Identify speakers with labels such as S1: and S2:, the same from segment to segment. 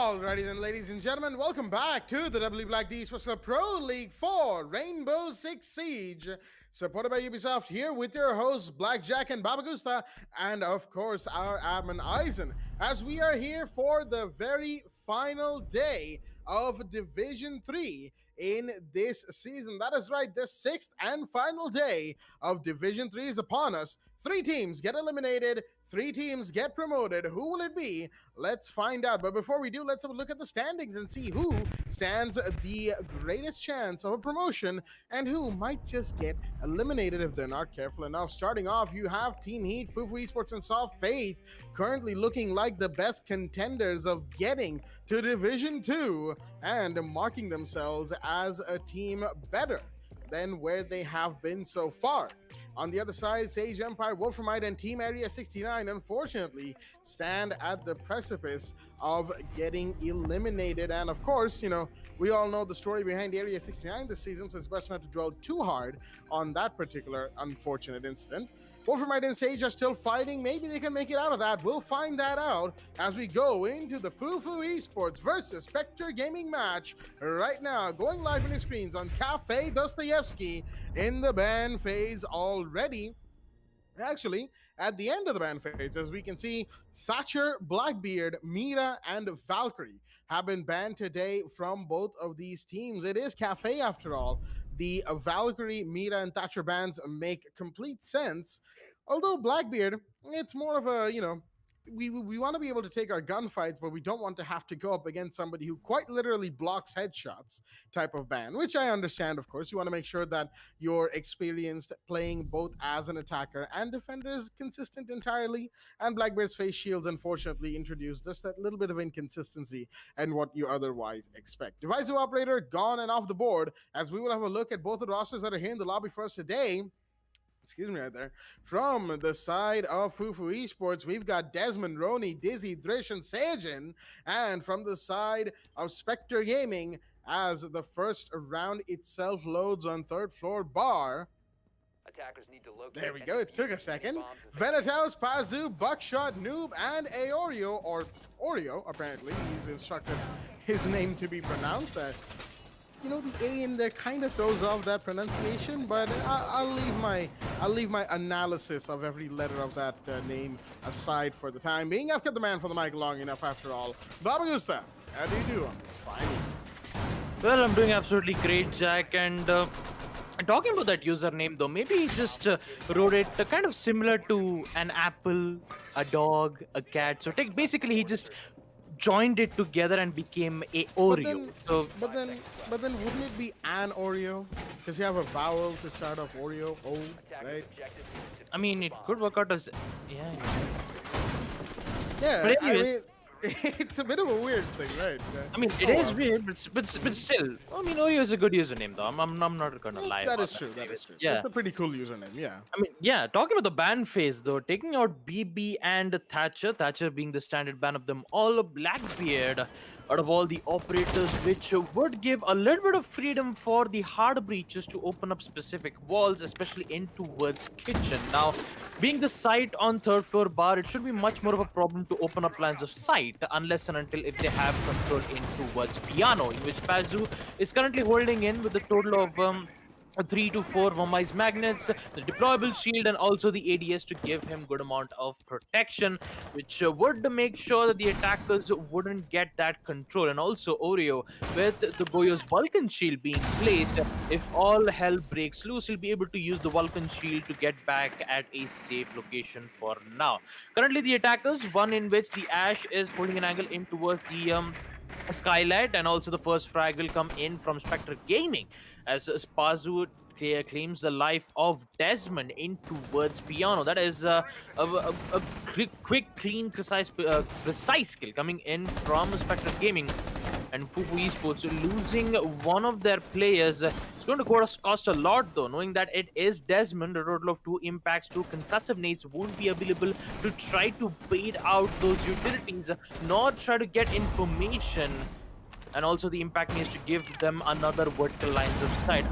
S1: Alrighty then, ladies and gentlemen, welcome back to the WD BLACK Esports Club Pro League 4 Rainbow Six Siege, supported by Ubisoft, here with your hosts Blackjack and Babagusta, and of course our admin Eisen, as we are here for the very final day of Division 3 in this season. That is right, the sixth and final day of Division 3 is upon us. 3 teams get eliminated, 3 teams get promoted. Who will it be? Let's find out. But before we do, let's have a look at the standings and see who stands the greatest chance of a promotion and who might just get eliminated if they're not careful enough. Starting off, you have Team Heat, Fufu Esports, and Soft Faith currently looking like the best contenders of getting to Division 2 and marking themselves as a team better than where they have been so far. On the other side, Sage Empire, Wolframite, and Team Area 69 unfortunately stand at the precipice of getting eliminated. And of course, you know, we all know the story behind Area 69 this season, so it's best not to dwell too hard on that particular unfortunate incident. Wolframite and Sage are still fighting. Maybe they can make it out of that. We'll find that out as we go into the Fufu Esports versus Spectre Gaming match right now. Going live on your screens on Cafe Dostoevsky in the ban phase already. Actually, at the end of the ban phase, as we can see, Thatcher, Blackbeard, Mira, and Valkyrie have been banned today from both of these teams. It is Cafe after all. The Valkyrie, Mira, and Thatcher bans make complete sense. Although Blackbeard, it's more of a, you know, we want to be able to take our gunfights, but we don't want to have to go up against somebody who quite literally blocks headshots type of ban, which I understand, of course. You want to make sure that you're experienced playing both as an attacker and defender is consistent entirely, and Blackbeard's face shields unfortunately introduced just that little bit of inconsistency and what you otherwise expect. Divisive Operator gone and off the board, as we will have a look at both the rosters that are here in the lobby for us today. Excuse me right there. From the side of Fufu Esports, we've got Desmond, Roni, Dizzy, Drish, and Sajin. And from the side of Spectre Gaming, as the first round itself loads on third floor bar.
S2: Attackers need to locate.
S1: There we go. It took a second. Venetaus, Pazu, Buckshot, Noob, and Aoreo, or Oreo, apparently. He's instructed his name to be pronounced. You know, the A in there kind of throws off that pronunciation, but I'll leave my analysis of every letter of that name aside for the time being. I've kept the man for the mic long enough after all. Babagusta, how do you do on this Friday?
S3: Well, I'm doing absolutely great, Jack, and talking about that username though, maybe he just wrote it kind of similar to an apple, a dog, a cat. So basically he just joined it together and became a Oreo.
S1: But then wouldn't it be an Oreo? Because you have a vowel to start off Oreo, O, right?
S3: I mean, it could work out as
S1: Yeah,
S3: But anyways,
S1: I mean, it's a bit of a weird thing, right?
S3: I mean, it is weird, but still, I mean, Oreo is a good username though. I'm not gonna lie.
S1: That
S3: about
S1: is true. That is true.
S3: Yeah,
S1: it's a pretty cool username. Yeah.
S3: I mean, yeah, talking about the ban phase though, taking out BB and Thatcher being the standard ban of them all, Blackbeard out of all the operators, which would give a little bit of freedom for the hard breaches to open up specific walls, especially in towards kitchen. Now, being the site on third floor bar, it should be much more of a problem to open up lines of sight unless and until if they have control in towards piano, in which Pazu is currently holding in with a total of 3 to 4 Vomais magnets, the deployable shield, and also the ADS to give him good amount of protection, which would make sure that the attackers wouldn't get that control. And also Oreo, with the Goyo's Vulcan shield being placed, if all hell breaks loose, he'll be able to use the Vulcan shield to get back at a safe location for now. Currently the attackers, one in which the Ash is holding an angle in towards the Skylight, and also the first frag will come in from Spectre Gaming as Spazu claims the life of Desmond in towards piano. That is a quick, clean, precise kill coming in from Spectre Gaming. And Fufu Esports losing one of their players. It's going to cost a lot though, knowing that it is Desmond. A total of 2 impacts, 2 concussive nades won't be available to try to bait out those utilities, nor try to get information. And also the impact needs to give them another vertical lines of sight.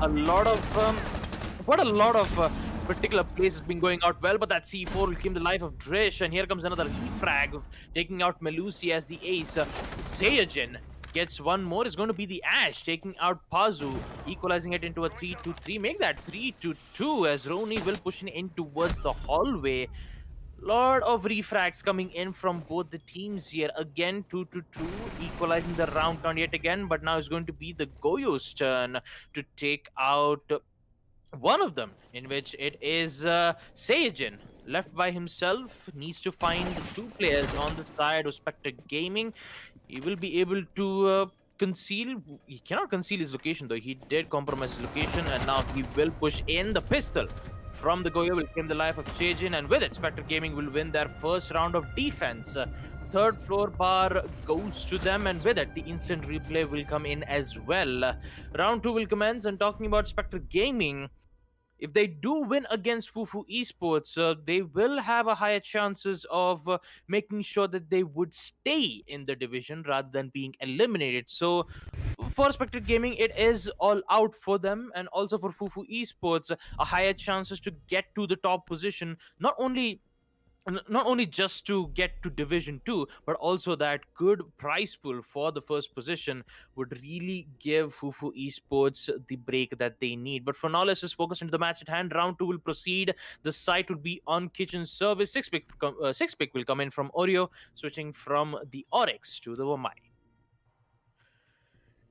S3: Quite a lot of particular place has been going out well, but that C4 will claim the life of Drish, and here comes another refrag of taking out Melusi as the ace. Sayajin gets one more. Is going to be the Ash taking out Pazu, equalizing it into a 3-2-3. Make that 3-2-2 as Roni will push in towards the hallway. Lot of refrags coming in from both the teams here. Again, 2-2, equalizing the round count yet again. But now it's going to be the Goyo's turn to take out one of them, in which it is Sayajin. Left by himself, needs to find two players on the side of Spectre Gaming. He will be able to conceal. He cannot conceal his location though. He did compromise his location, and now he will push in the pistol from the Goyo will claim the life of Chejin, and with it, Spectre Gaming will win their first round of defense. Third floor bar goes to them, and with it, the instant replay will come in as well. Round 2 will commence, and talking about Spectre Gaming, if they do win against Fufu Esports, they will have a higher chances of making sure that they would stay in the division rather than being eliminated. So for Spectre Gaming, it is all out for them, and also for Fufu Esports, a higher chances to get to the top position. Not only just to get to division 2, but also that good prize pool for the first position would really give Fufu Esports the break that they need. But for now, let's just focus into the match at hand. Round 2 will proceed. The site will be on kitchen service. Six pick will come in from Oreo, switching from the Oryx to the Wamai.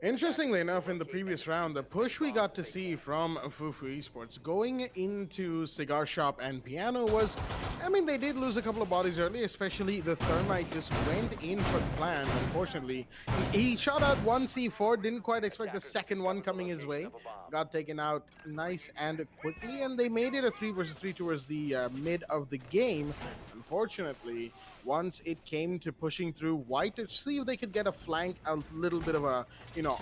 S1: Interestingly enough, in the previous round, the push we got to see from Fufu Esports going into Cigar Shop and Piano was, I mean, they did lose a couple of bodies early, especially the Thermite just went in for the plan, unfortunately. He shot out one C4, didn't quite expect the second one coming his way. Got taken out nice and quickly, and they made it a 3 versus 3 towards the mid of the game. Unfortunately, once it came to pushing through white to see if they could get a flank, a little bit of a,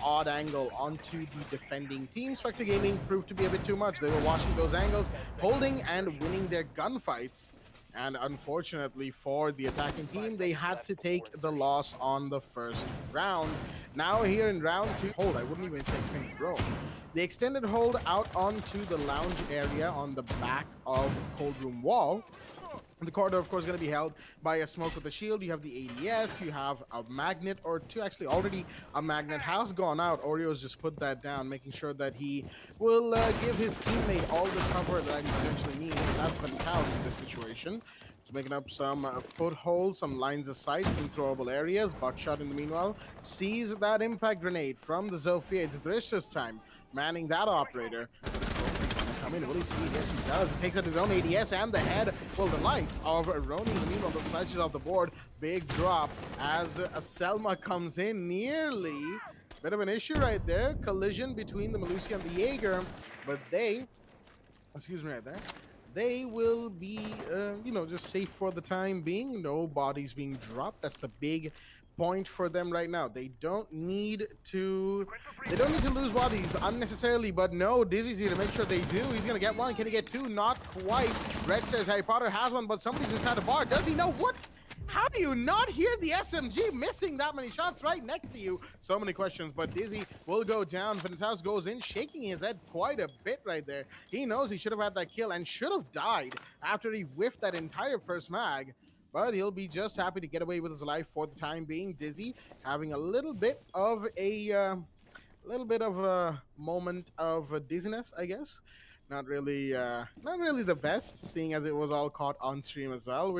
S1: odd angle onto the defending team, Spectre Gaming proved to be a bit too much. They were watching those angles, holding and winning their gunfights. And unfortunately for the attacking team, they had to take the loss on the first round. Now here in round 2, hold, I wouldn't even say extended row. The extended hold out onto the lounge area on the back of Cold Room wall. The corridor, of course, is going to be held by a smoke with a shield. You have the ADS, you have a magnet or two. Actually, already a magnet has gone out. Oreo's just put that down, making sure that he will give his teammate all the cover that he potentially needs. That's fantastic in this situation. Just making up some footholds, some lines of sight, some throwable areas. Buckshot, in the meanwhile, sees that impact grenade from the Zofia. It's Drish this time, manning that operator. I mean, will he see? Yes, he does. He takes out his own ADS and the head. Well, the life of Roni, the meanwhile, the sledges off the board. Big drop as a Selma comes in nearly. Bit of an issue right there. Collision between the Melusi and the Jaeger. But they, excuse me right there, they will be, just safe for the time being. No bodies being dropped. That's the big point for them right now. They don't need to lose bodies unnecessarily, but no, Dizzy's here to make sure they do. He's gonna get one. Can he get two? Not quite. Red Stairs, Harry Potter has one, but somebody's inside the bar. Does he know what? How do you not hear the SMG missing that many shots right next to you? So many questions, but Dizzy will go down. Ventus goes in, shaking his head quite a bit right there. He knows he should have had that kill and should have died after he whiffed that entire first mag. But he'll be just happy to get away with his life for the time being. Dizzy having a little bit of a moment of dizziness, I guess. Not really the best, seeing as it was all caught on stream as well.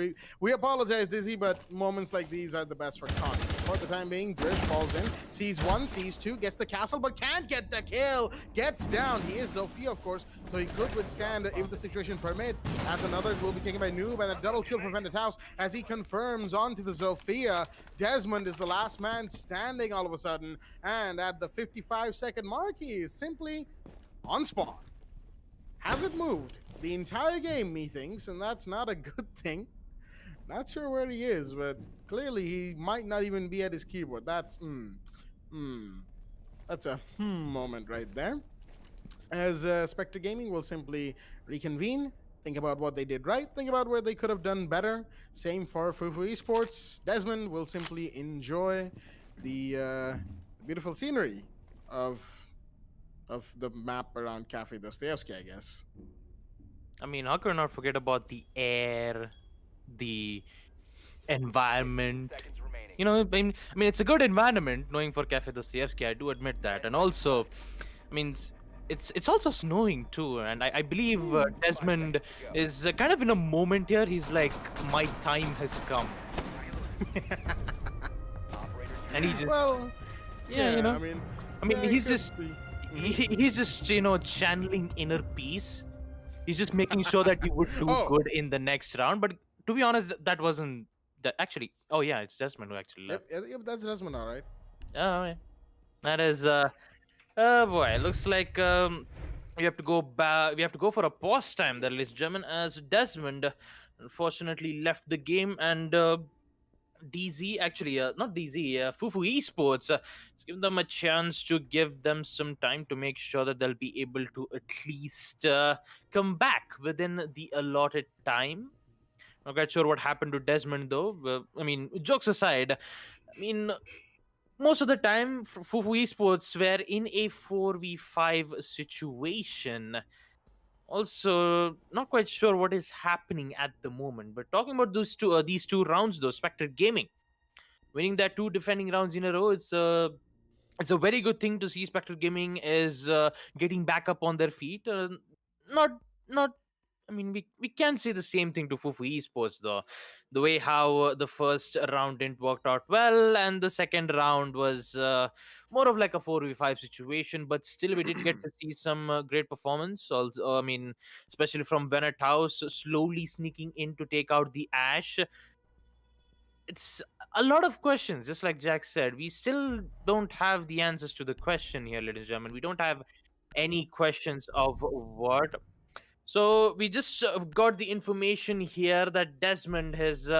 S1: We apologize, Dizzy, but moments like these are the best for content. For the time being, Drish falls in, sees one, sees two, gets the castle, but can't get the kill. Gets down. He is Zofia, of course, so he could withstand if the situation permits. As another will be taken by Noob, and a double kill for Ventus as he confirms onto the Zofia. Desmond is the last man standing all of a sudden, and at the 55-second mark, he is simply on spawn. Hasn't moved the entire game, methinks, and that's not a good thing. Not sure where he is, but clearly he might not even be at his keyboard. That's that's a moment right there. As Spectre Gaming will simply reconvene, think about what they did right, think about where they could have done better. Same for Fufu Esports. Desmond will simply enjoy the beautiful scenery of the map around Cafe Dostoevsky, I guess.
S3: I mean, how can we not forget about the air, the environment?
S2: Seconds remaining.
S3: I mean, it's a good environment knowing for Cafe Dostoevsky. I do admit that,
S2: 10
S3: and
S2: seconds
S3: also,
S2: left.
S3: I mean, it's also snowing too, and I believe
S2: 5
S3: Desmond
S2: seconds to go.
S3: is kind of in a moment here. He's like, my time has come,
S2: Operators
S3: and he just,
S1: Well,
S3: yeah,
S1: yeah,
S3: I mean,
S1: yeah, it
S3: he's
S1: could
S3: just
S1: be.
S3: he's just channeling inner peace. He's just making sure that he would do
S1: Oh,
S3: good in the next round. But to be honest, that wasn't that actually. Oh yeah, it's Desmond who actually left.
S1: yep, that's Desmond, all right.
S3: Oh, yeah. That is boy, looks like we have to go back. We have to go for a pause time there, ladies and gentlemen, as Desmond unfortunately left the game, and DZ actually, not DZ, Fufu Esports has given them a chance to give them some time to make sure that they'll be able to at least come back within the allotted time. Not quite sure what happened to Desmond though. I mean, jokes aside, I mean, most of the time, Fufu Esports were in a 4v5 situation. Also, not quite sure what is happening at the moment. But talking about these two rounds though, Spectre Gaming winning their two defending rounds in a row, it's a very good thing to see. Spectre Gaming is getting back up on their feet. Not not. I mean, we can say the same thing to Fufu Esports though. The way how the first round didn't work out well, and the second round was more of like a 4v5 situation. But still, we did get to see some great performance. Also, I mean, especially from Bennett House, slowly sneaking in to take out the Ash. It's a lot of questions, just like Jack said. We still don't have the answers to the question here, ladies and gentlemen. We don't have any questions of what. So we just got the information here that Desmond is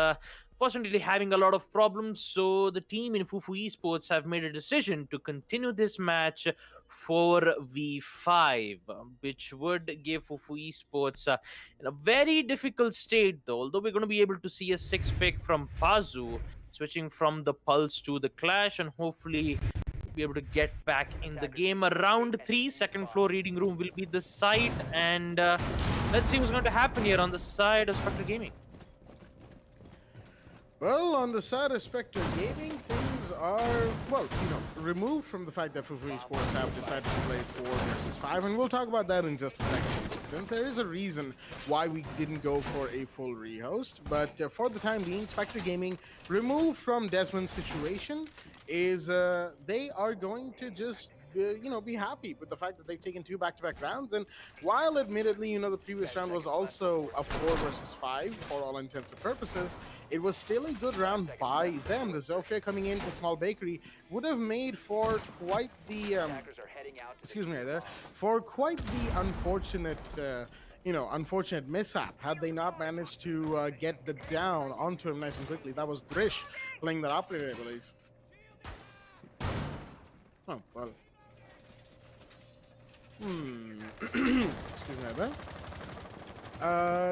S3: fortunately having a lot of problems. So the team in Fufu Esports have made a decision to continue this match 4v5, which would give Fufu Esports in a very difficult state, though. Although we're going to be able to see a six pick from Pazu, switching from the Pulse to the Clash, and hopefully be able to get back in the game. Round 3, second floor reading room will be the site, and let's see what's going to happen here on the side of Spectre Gaming.
S1: Well, on the side of Spectre Gaming, things are, well, removed from the fact that Fufu Esports have decided to play 4 versus 5, and we'll talk about that in just a second. And there is a reason why we didn't go for a full rehost, but for the time being, Spectre Gaming, removed from Desmond's situation, is they are going to just be happy with the fact that they've taken 2 back-to-back rounds. And while admittedly, the previous round was also a 4 versus 5 for all intents and purposes, it was still a good round by them. The Zofia coming into Small Bakery would have made for quite the
S2: Attackers are heading out to
S1: excuse me right there, for quite the unfortunate unfortunate mishap had they not managed to get the down onto him nice and quickly. That was Drish playing that operator, I believe. Oh, well. Excuse me there.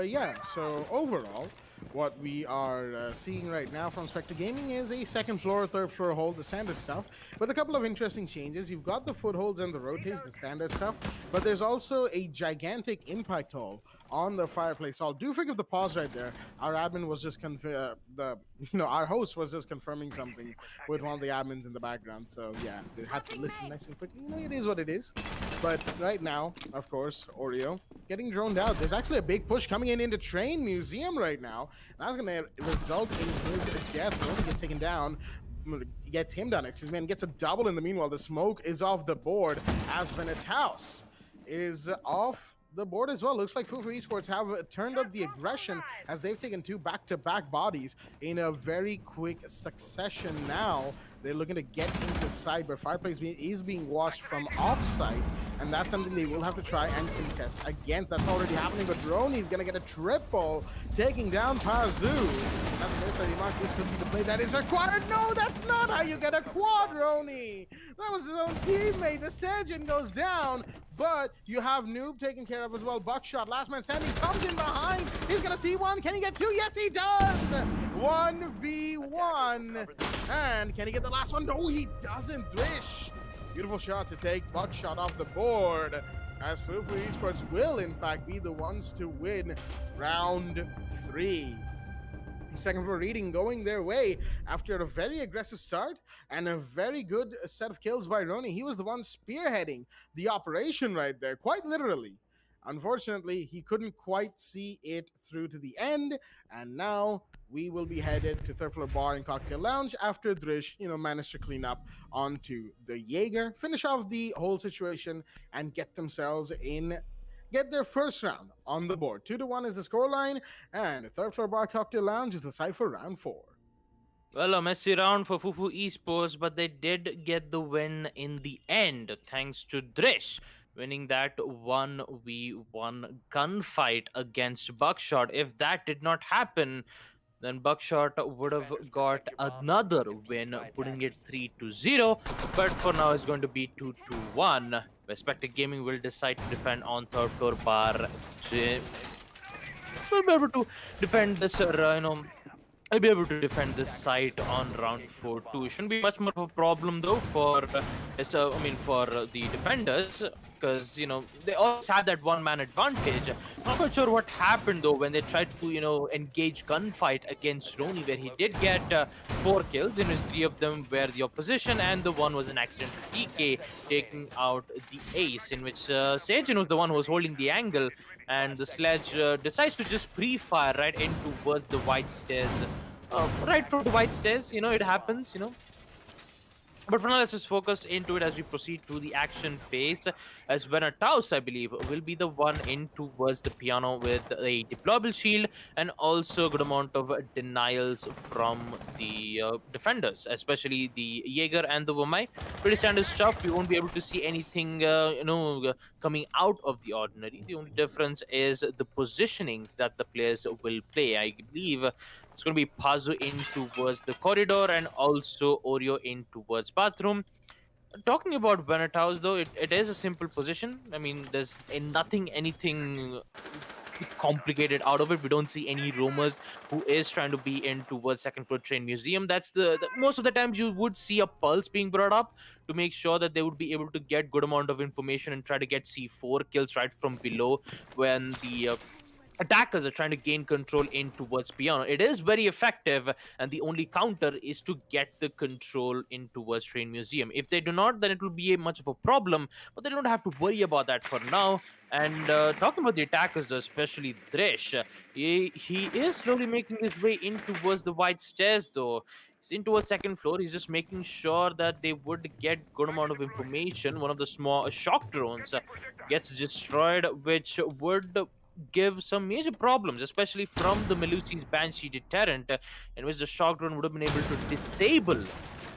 S1: Yeah, so overall, what we are seeing right now from Spectre Gaming is a second floor, third floor hold, the standard stuff, with a couple of interesting changes. You've got the footholds and the rotates, the standard stuff, but there's also a gigantic impact hole on the fireplace hall. Do forgive the pause right there. Our admin was just our host was just confirming something with one of the admins in the background. So yeah, they had to listen nice and quickly. It is what it is. But right now, of course, Oreo getting droned out. There's actually a big push coming into Train Museum right now. That's going to result in his death. Only gets taken down. Gets him down, excuse me, and gets a double in the meanwhile. The smoke is off the board as Venet's house is off the board as well. Looks like Fufu Esports have turned up the aggression as they've taken 2 back-to-back bodies in a very quick succession. Now they're looking to get into side, but Fireplace is being watched from offside, and that's something they will have to try and contest against. That's already happening, but Roni's gonna get a triple, taking down Pazu. That's the 30 mark. This could be the play that is required. No, that's not how you get a quad, Roni. That was his own teammate. The Surgeon goes down, but you have Noob taken care of as well. Buckshot, last man standing, comes in behind. He's gonna see 1. Can he get 2? Yes, he does. 1v1. And can he get the last one? No, he doesn't. Dwish. Beautiful shot to take Buckshot off the board. as Fufu Esports will, in fact, be the ones to win round 3. Second floor reading going their way after a very aggressive start and a very good set of kills by Roni. He was the one spearheading the operation right there, quite literally. Unfortunately, he couldn't quite see it through to the end, and now we will be headed to third floor bar and cocktail lounge after Drish, managed to clean up onto the Jaeger, finish off the whole situation, and get their first round on the board. 2-1 is the scoreline, and third floor bar cocktail lounge is the site for round 4.
S3: Well, a messy round for Fufu Esports, but they did get the win in the end, thanks to Drish winning that 1v1 gunfight against Buckshot. If that did not happen, then Buckshot would have got another win, putting it 3-0. But for now, it's going to be 2-1. Respected Gaming will decide to defend on third floor bar. We'll be able to defend this, I'll be able to defend this site on round 4 too. It shouldn't be much more of a problem though for the defenders, because they always had that one-man advantage. Not quite sure what happened though when they tried to engage gunfight against Roni, where he did get 4 kills, in which 3 of them were the opposition, and the one was an accidental TK taking out the ace, in which Sajin was the one who was holding the angle, and the sledge decides to just pre-fire right in towards the white stairs. Right from the white stairs, it happens, But for now, let's just focus into it as we proceed to the action phase. As Venataus, I believe, will be the one in towards the piano with a deployable shield and also a good amount of denials from the defenders, especially the Jaeger and the Wamai. Pretty standard stuff. We won't be able to see anything, coming out of the ordinary. The only difference is the positionings that the players will play. I believe it's going to be Pazu in towards the corridor and also Oreo in towards bathroom. Talking about Bennett House, though, it is a simple position. I mean, there's anything complicated out of it. We don't see any roamers who is trying to be in towards second floor train museum. That's the most of the times you would see a pulse being brought up to make sure that they would be able to get good amount of information and try to get C4 kills right from below when the attackers are trying to gain control in towards piano. It is very effective, and the only counter is to get the control in towards train museum. If they do not, then it will be much of a problem, but they don't have to worry about that for now. And talking about the attackers, though, especially Drish, he is slowly making his way in towards the white stairs, though. He's in towards second floor. He's just making sure that they would get good amount of information. One of the small shock drones gets destroyed, which would give some major problems, especially from the Melusi's Banshee deterrent, in which the shock drone would have been able to disable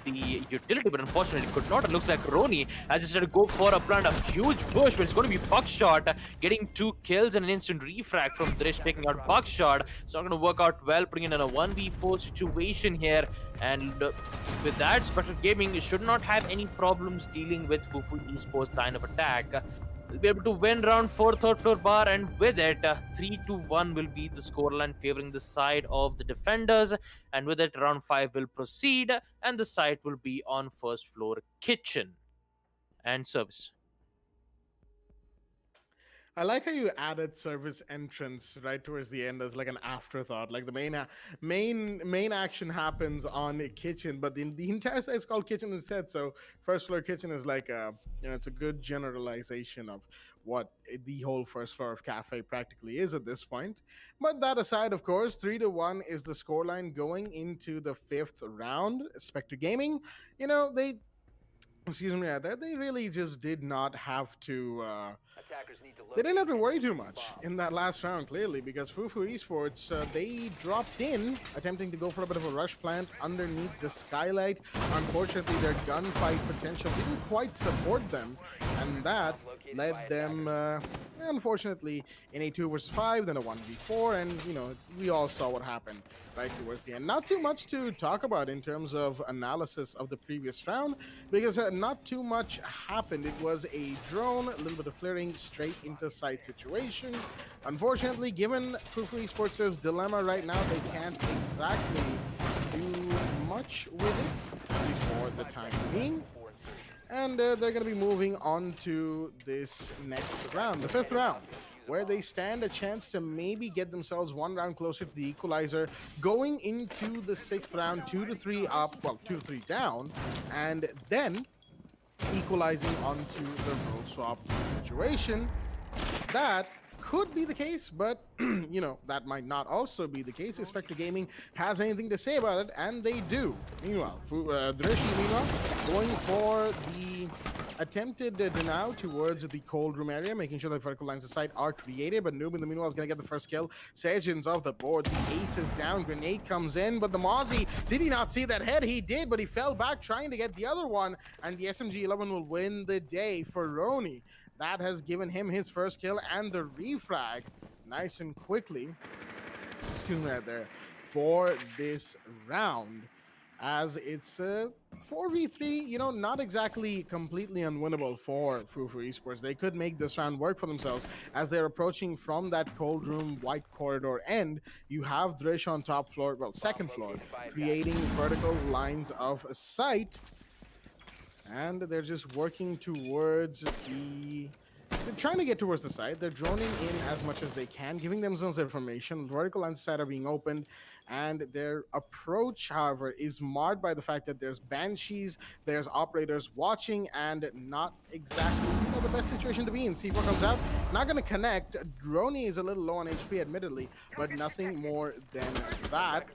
S3: the utility, but unfortunately could not. It looks like Roni has decided to go for a plant, a huge push, but it's going to be Buckshot getting 2 kills and an instant refrag from Drish taking out Buckshot. It's not going to work out well, putting in a 1v4 situation here, and with that, Special Gaming should not have any problems dealing with Fufu Esports line of attack. Will be able to win round 4 third floor bar, and with it 3-1 will be the scoreline favoring the side of the defenders, and with it round 5 will proceed and the site will be on first floor kitchen and service.
S1: I like how you added service entrance right towards the end as like an afterthought. Like the main action happens on a kitchen, but the entire site is called kitchen instead. So first floor kitchen is like it's a good generalization of what the whole first floor of cafe practically is at this point. But that aside, of course, 3-1 is the scoreline going into the 5th round. Spectre Gaming, they really just did not have to. They didn't have to worry too much in that last round, clearly, because Fufu Esports, they dropped in, attempting to go for a bit of a rush plant underneath the skylight. Unfortunately, their gunfight potential didn't quite support them, and that led them, unfortunately, in a 2 versus 5, then a 1v4, and, we all saw what happened right towards the end. Not too much to talk about in terms of analysis of the previous round, because not too much happened. It was a drone, a little bit of flaring straight into site situation. Unfortunately, given Fufu Esports' dilemma right now, they can't exactly do much with it, at least for the time being. And they're going to be moving on to this next round, the fifth round, where they stand a chance to maybe get themselves one round closer to the equalizer, going into the sixth round, 2-3 up, well, 2-3 down, and then equalizing onto the role swap situation. That could be the case, but that might not also be the case if Spectre Gaming has anything to say about it, and they do. Meanwhile, Dreshi, going for the attempted denial towards the cold room area, making sure that vertical lines of sight are created, but Noob in the meanwhile is going to get the first kill. Sejin's off the board, the ace is down, grenade comes in, but the Mozzie, did he not see that head? He did, but he fell back trying to get the other one, and the SMG-11 will win the day for Roni. That has given him his first kill and the refrag nice and quickly, excuse me right there, for this round. As it's 4v3, not exactly completely unwinnable for Fufu Esports. They could make this round work for themselves as they're approaching from that cold room white corridor end. You have Drish on top floor, well, second floor, creating vertical lines of sight. And they're just working towards they're trying to get towards the side. They're droning in as much as they can, giving themselves information. Vertical lines of sight are being opened, and their approach, however, is marred by the fact that there's banshees, there's operators watching, and not exactly the best situation to be in. C4 comes out, not going to connect. Droney is a little low on HP, admittedly, but nothing more than that.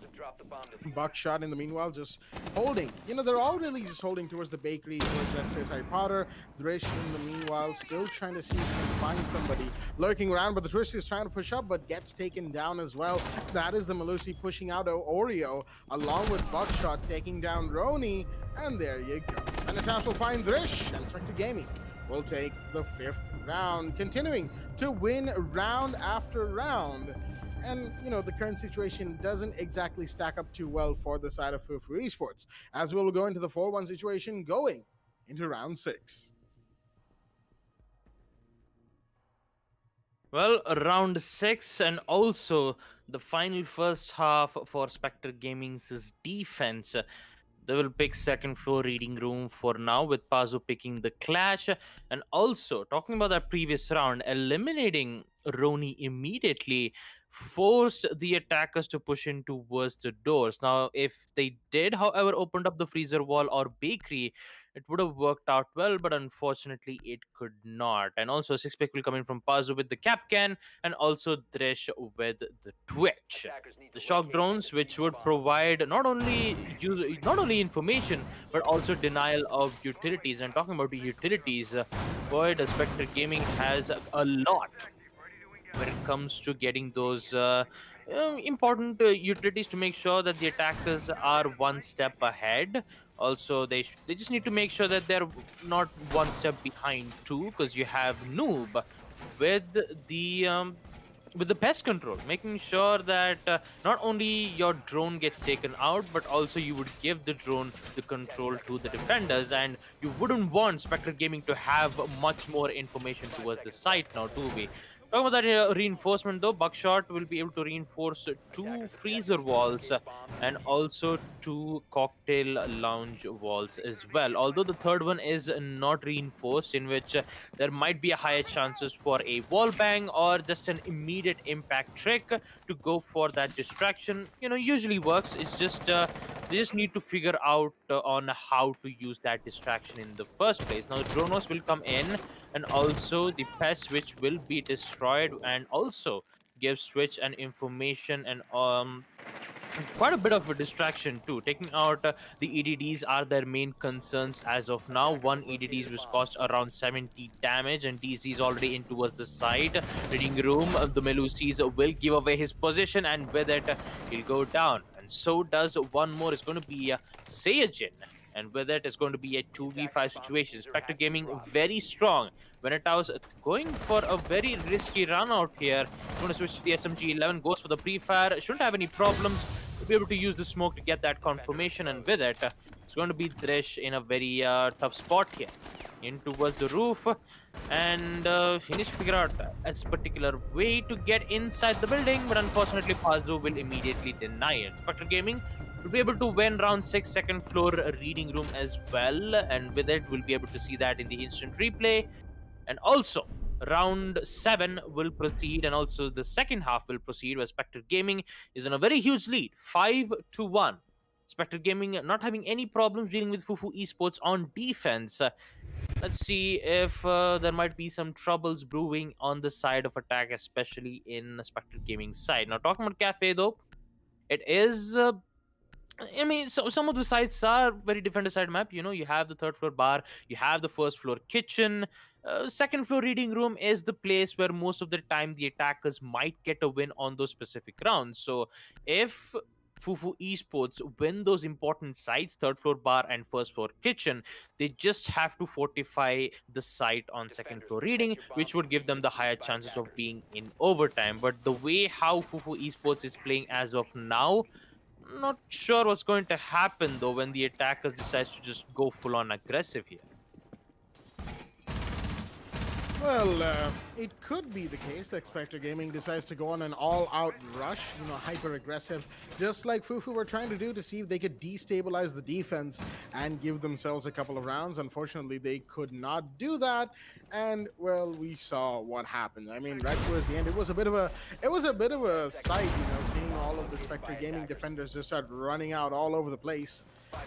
S1: Buckshot in the meanwhile just holding. They're all really just holding towards the bakery, towards Lester's Harry Potter. Drish in the meanwhile still trying to see if he can find somebody lurking around, but the Drish is trying to push up, but gets taken down as well. That is the Malusi pushing out Oreo, along with Buckshot taking down Roni, and there you go. And the Towns will find Drish, and Spectre Gaming will take the fifth round, continuing to win round after round. And, the current situation doesn't exactly stack up too well for the side of Fufu Esports, as we'll go into the 4-1 situation going into round 6.
S3: Well, round 6, and also the final first half for Spectre Gaming's defense. They will pick second floor reading room for now, with Pazu picking the Clash. And also, talking about that previous round, eliminating Roni immediately forced the attackers to push in towards the doors. Now, if they did, however, opened up the freezer wall or bakery, it would have worked out well, but unfortunately it could not. And also 6-pick will come in from Pazu with the Capcan, and also Dresh with the Twitch. The shock drones, which would provide not only information, but also denial of utilities. And talking about the utilities, boy, the Spectre Gaming has a lot when it comes to getting those important utilities to make sure that the attackers are one step ahead. Also, they just need to make sure that they're not one step behind too, because you have Noob with the pest control, making sure that not only your drone gets taken out, but also you would give the drone the control to the defenders, and you wouldn't want Spectre Gaming to have much more information towards the site now, do we? Talking about that reinforcement though, Buckshot will be able to reinforce 2 freezer walls and also 2 cocktail lounge walls as well. Although the third one is not reinforced, in which there might be a higher chances for a wall bang or just an immediate impact trick to go for that distraction. Usually works. It's just they just need to figure out on how to use that distraction in the first place. Now the Dronos will come in, and also the pests, which will be destroyed, and also gives Twitch an information and quite a bit of a distraction too. Taking out the EDDs are their main concerns as of now. One EDDs was cost around 70 damage, and DC is already in towards the side. Reading room, the Melusis will give away his position, and with it, he'll go down. And so does one more. It's going to be Saiyajin. And with it, it's going to be a 2v5 situation. Spectre Gaming very strong. Venetaus going for a very risky run out here. Going to switch to the SMG-11, goes for the pre-fire. Shouldn't have any problems to be able to use the smoke to get that confirmation. And with it, it's going to be Dresh in a very tough spot here. In towards the roof, and he needs to figure out a particular way to get inside the building, but unfortunately Pazu will immediately deny it. Spectre Gaming We'll be able to win round 6 second floor reading room as well, and with it we'll be able to see that in the instant replay. And also round 7 will proceed, and also the second half will proceed, where Spectre Gaming is in a very huge lead, 5-1. Spectre Gaming not having any problems dealing with Fufu Esports on defense. Let's see if there might be some troubles brewing on the side of attack, especially in Spectre Gaming side. Now, talking about Cafe though, it is I mean, so some of the sites are very defender side map. You know, you have the third floor bar, you have the first floor kitchen. Second floor reading room is the place where most of the time the attackers might get a win on those specific rounds. So if Fufu Esports win those important sites, third floor bar and first floor kitchen, they just have to fortify the site on second
S2: Defenders,
S3: floor
S2: protect
S3: reading,
S2: your bomb
S3: which would
S2: from
S3: give them
S2: being
S3: the higher
S2: defused by
S3: chances of
S2: attackers.
S3: being in overtime. But the way how Fufu Esports is playing as of now, not sure what's going to happen though when the attackers decides to just go full on aggressive here.
S1: Well, it could be the case that Spectre Gaming decides to go on an all-out rush, hyper aggressive, just like Fufu were trying to do to see if they could destabilize the defense and give themselves a couple of rounds. Unfortunately, they could not do that, and well, we saw what happened. I mean, right towards the end, it was a bit of a sight, seeing all of the Spectre Gaming defenders just start running out all over the place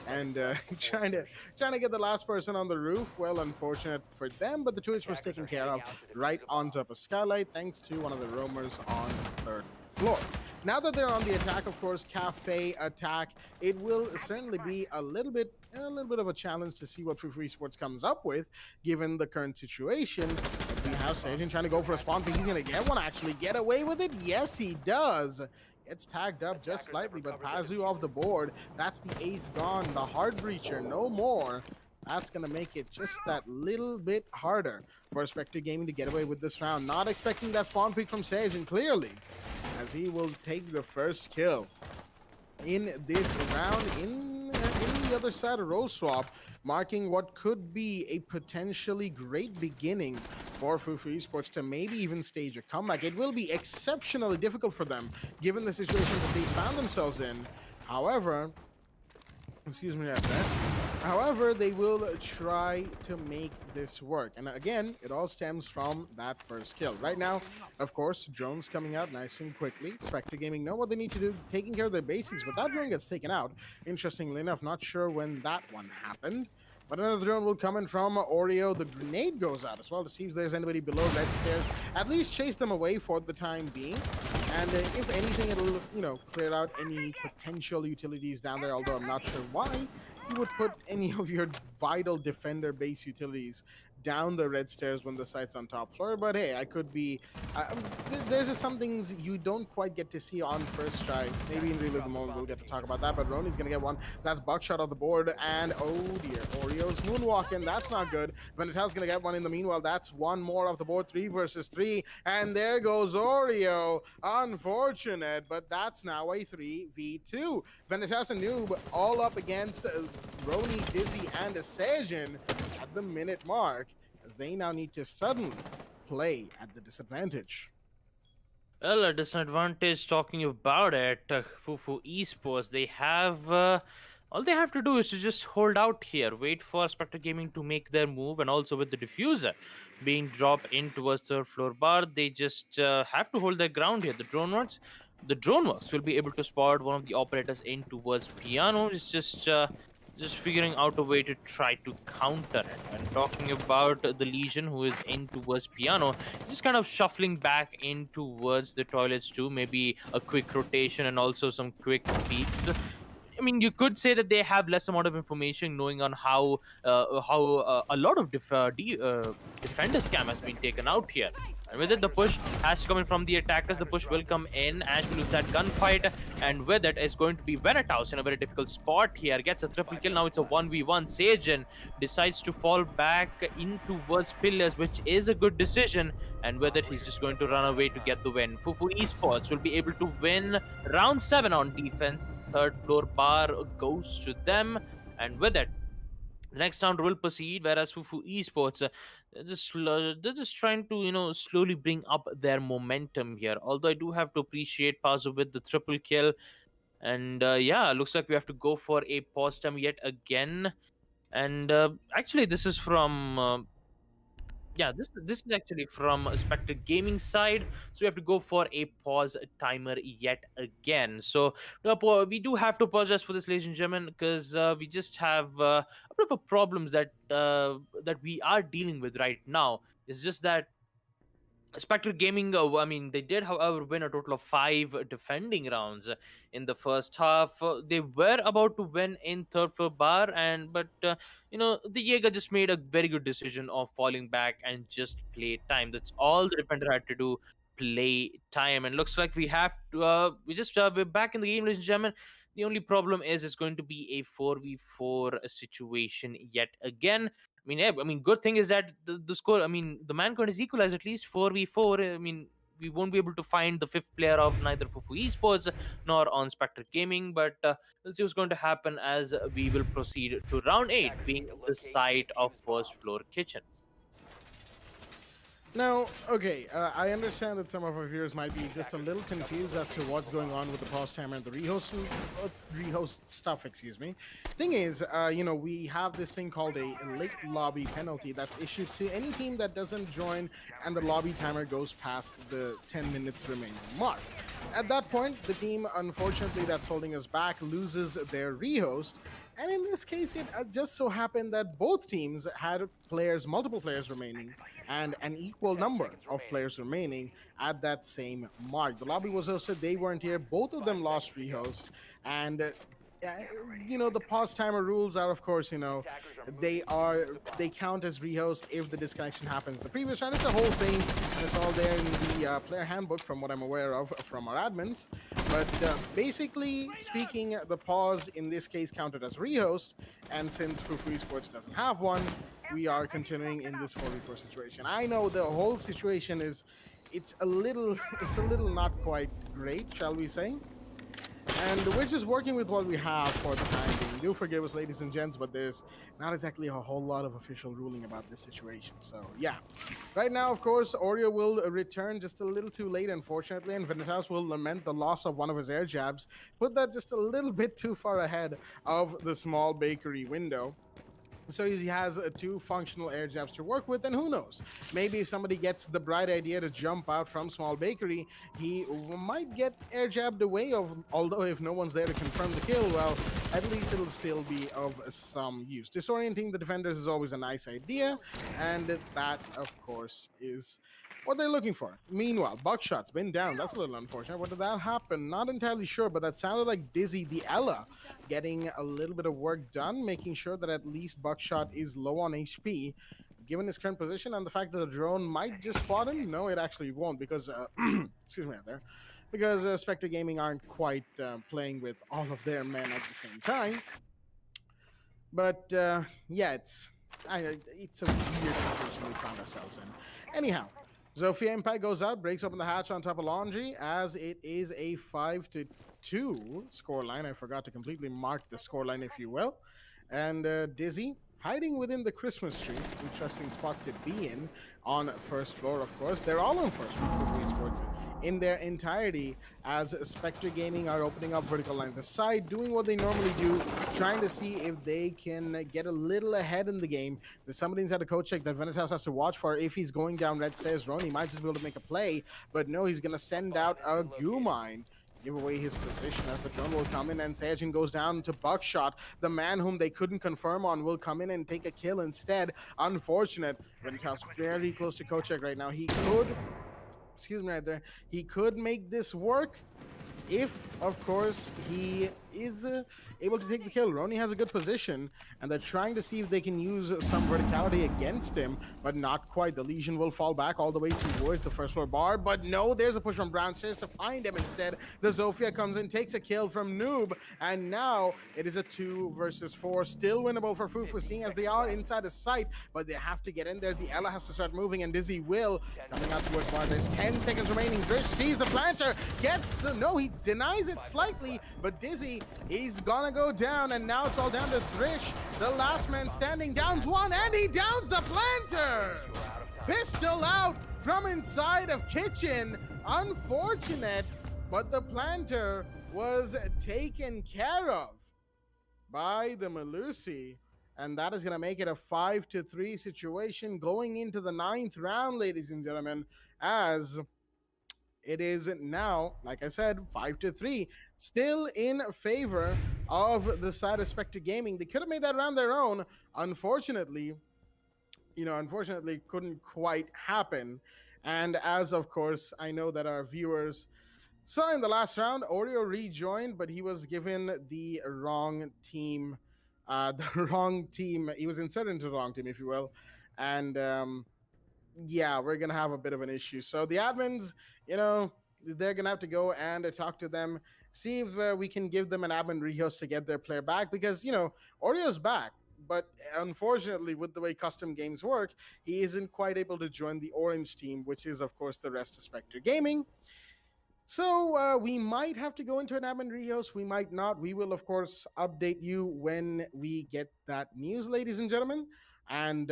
S1: and trying to get the last person on the roof. Well, unfortunate for them, but the Twitch was taken care of right on top of Skylight, thanks to one of the roamers on the third floor. Now that they're on the attack, of course, Cafe attack, it will certainly be a little bit of a challenge to see what Free Sports comes up with, given the current situation. But we have Sajin trying to go for a spawn pick. He's going to get one, actually get away with it. Yes, he does. Gets tagged up just slightly, but Pazu off the board. That's the ace gone, the hard breacher, no more. That's going to make it just that little bit harder for Spectre Gaming to get away with this round. Not expecting that spawn pick from Sage, and clearly, as he will take the first kill in this round in the other side of role swap, marking what could be a potentially great beginning for Fufu Esports to maybe even stage a comeback. It will be exceptionally difficult for them, given the situation that they found themselves in. However, excuse me right there. However, they will try to make this work. And again, it all stems from that first kill. Right now, of course, drones coming out nice and quickly. Spectre Gaming know what they need to do, taking care of their basics, but that drone gets taken out. Interestingly enough, not sure when that one happened. But another drone will come in from Oreo. The grenade goes out as well to see if there's anybody below red stairs. At least chase them away for the time being. And if anything, it'll, clear out any potential utilities down there, although I'm not sure why you would put any of your vital defender base utilities down the red stairs when the site's on top floor. But hey, I could be there's just some things you don't quite get to see on first try. Maybe in real moment we'll get to talk about that, but Roni's gonna get one. That's buckshot on the board, and oh dear, Oreo's moonwalking. That's not good. Veneta's gonna get one in the meanwhile. That's one more off the board. 3 versus 3, and there goes Oreo. Unfortunate, but that's now a 3v2. Venetas and Noob all up against Roni, Dizzy, and Sajin at the minute mark, as they now need to suddenly play at the disadvantage.
S3: Well, a disadvantage talking about it, Fufu Esports, they have all they have to do is to just hold out here, wait for Spectre Gaming to make their move, and also with the diffuser being dropped in towards the floor bar, they just have to hold their ground here. The drone works will be able to spot one of the operators in towards piano. It's just figuring out a way to try to counter it. And talking about the Legion, who is in towards piano, just kind of shuffling back in towards the toilets too. Maybe a quick rotation and also some quick peeks. I mean, you could say that they have less amount of information, knowing on how a lot of defender scam has been taken out here. And with it, the push has to come in from the attackers. The push will come in as we lose that gunfight. And with it is going to be Venetaus in a very difficult spot here. Gets a triple kill. Now it's a 1v1. Sajin decides to fall back in towards pillars, which is a good decision. And with it, he's just going to run away to get the win. Fufu Esports will be able to win round 7 on defense. Third floor bar goes to them. And with it, the next round will proceed, whereas Fufu Esports, they're just trying to slowly bring up their momentum here. Although I do have to appreciate Pazu with the triple kill. And yeah, looks like we have to go for a pause time yet again. And actually, this is from yeah, this is actually from a Spectre Gaming side. So we have to go for a pause timer yet again. So we do have to apologize for this, ladies and gentlemen, because we just have a bit of a problems that we are dealing with right now. It's just that Spectre Gaming, I mean, they did, however, win a total of 5 defending rounds in the first half. They were about to win in third floor bar, and but the Jaeger just made a very good decision of falling back and just play time. That's all the defender had to do, play time. And looks like we have to, we're back in the game, ladies and gentlemen. The only problem is it's going to be a 4v4 situation yet again. I mean, yeah, I mean, good thing is that the score. I mean, the man count is equalized at least 4v4. I mean, we won't be able to find the fifth player of neither Fufu Esports nor on Spectre Gaming, but we'll see what's going to happen as we will proceed to round 8,
S2: Attackers
S3: being
S2: need to
S3: the
S2: locate and
S3: site of
S2: defuse the
S3: first
S2: bomb.
S3: floor kitchen.
S1: Now, okay, I understand that some of our viewers might be just a little confused as to what's going on with the pause timer and the rehost stuff, excuse me. Thing is, we have this thing called a late lobby penalty that's issued to any team that doesn't join and the lobby timer goes past the 10 minutes remaining mark. At that point, the team, unfortunately, that's holding us back loses their rehost. And in this case, it just so happened that both teams had multiple players remaining, and an equal number of players remaining at that same mark. The lobby was hosted, they weren't here, both of them lost rehost, and the pause timer rules are, of course, they count as rehost if the disconnection happens in the previous round. It's a whole thing, and it's all there in the player handbook from what I'm aware of from our admins. But basically speaking, the pause in this case counted as rehost, and since Fufu Esports doesn't have one, we are continuing in this 4v4 situation. I know the whole situation is it's a little not quite great, shall we say? And we're just working with what we have for the time being. Do forgive us, ladies and gents, but there's not exactly a whole lot of official ruling about this situation. So, yeah. Right now, of course, Oreo will return just a little too late, unfortunately, and Venitas will lament the loss of one of his air jabs. Put that just a little bit too far ahead of the small bakery window. So he has 2 functional air jabs to work with, and who knows? Maybe if somebody gets the bright idea to jump out from small bakery, he might get air jabbed away. Although if no one's there to confirm the kill, well, at least it'll still be of some use. Disorienting the defenders is always a nice idea, and that, of course, is what they're looking for. Meanwhile, Buckshot's been down. That's a little unfortunate. What did that happen? Not entirely sure, but that sounded like Dizzy the Ella getting a little bit of work done, making sure that at least Buckshot is low on HP. Given his current position and the fact that the drone might just spot him, no, it actually won't, because, excuse me out there, because Spectre Gaming aren't quite playing with all of their men at the same time. But, yeah, it's a weird situation we found ourselves in. Anyhow, Zofia Impact goes out, breaks open the hatch on top of Laundry, as it is a 5-2 scoreline. I forgot to completely mark the scoreline, if you will. And Dizzy, hiding within the Christmas tree, interesting spot to be in, on first floor, of course. They're all on first floor for Esports in their entirety, as Spectre Gaming are opening up vertical lines aside, doing what they normally do, trying to see if they can get a little ahead in the game. There's somebody inside the coach check that Venitas has to watch for. If he's going down red stairs, Ron, he might just be able to make a play, but no, he's going to send out a goo mine. Give away his position as the drone will come in, and Sajin goes down to Buckshot. The man whom they couldn't confirm on will come in and take a kill instead. Unfortunate. Venitas very close to Kochek right now. He could, excuse me right there, he could make this work if, of course, he is able to take the kill. Roni has a good position, and they're trying to see if they can use some verticality against him, but not quite. The Legion will fall back all the way towards the first floor bar, but no, there's a push from Brownstairs to find him instead. The Zofia comes in, takes a kill from Noob, and now it is a 2 versus 4. Still winnable for Fufu, seeing as they are inside the site, but they have to get in there. The Ella has to start moving, and Dizzy will coming out towards bar. There's 10 seconds remaining. Drish sees the planter, gets the, no, he denies it slightly, but Dizzy, he's gonna go down, and now it's all down to Thrish. The last man standing downs one, and he downs the planter! Pistol out from inside of kitchen. Unfortunate, but the planter was taken care of by the Malusi. And that is going to make it a 5-3 situation going into the ninth round, ladies and gentlemen, as it is now, like I said, 5-3, still in favor of the side of Spectre Gaming. They could have made that round their own. Unfortunately, unfortunately, couldn't quite happen. And as of course, I know that our viewers saw in the last round, Oreo rejoined, but he was given the wrong team. The wrong team. He was inserted into the wrong team, if you will. And yeah, we're gonna have a bit of an issue. So the admins, they're gonna have to go and talk to them, see if we can give them an admin rehost to get their player back, because Oreo's back. But unfortunately, with the way custom games work, he isn't quite able to join the orange team, which is, of course, the rest of Spectre Gaming. So we might have to go into an admin rehost. We might not. We will, of course, update you when we get that news, ladies and gentlemen. And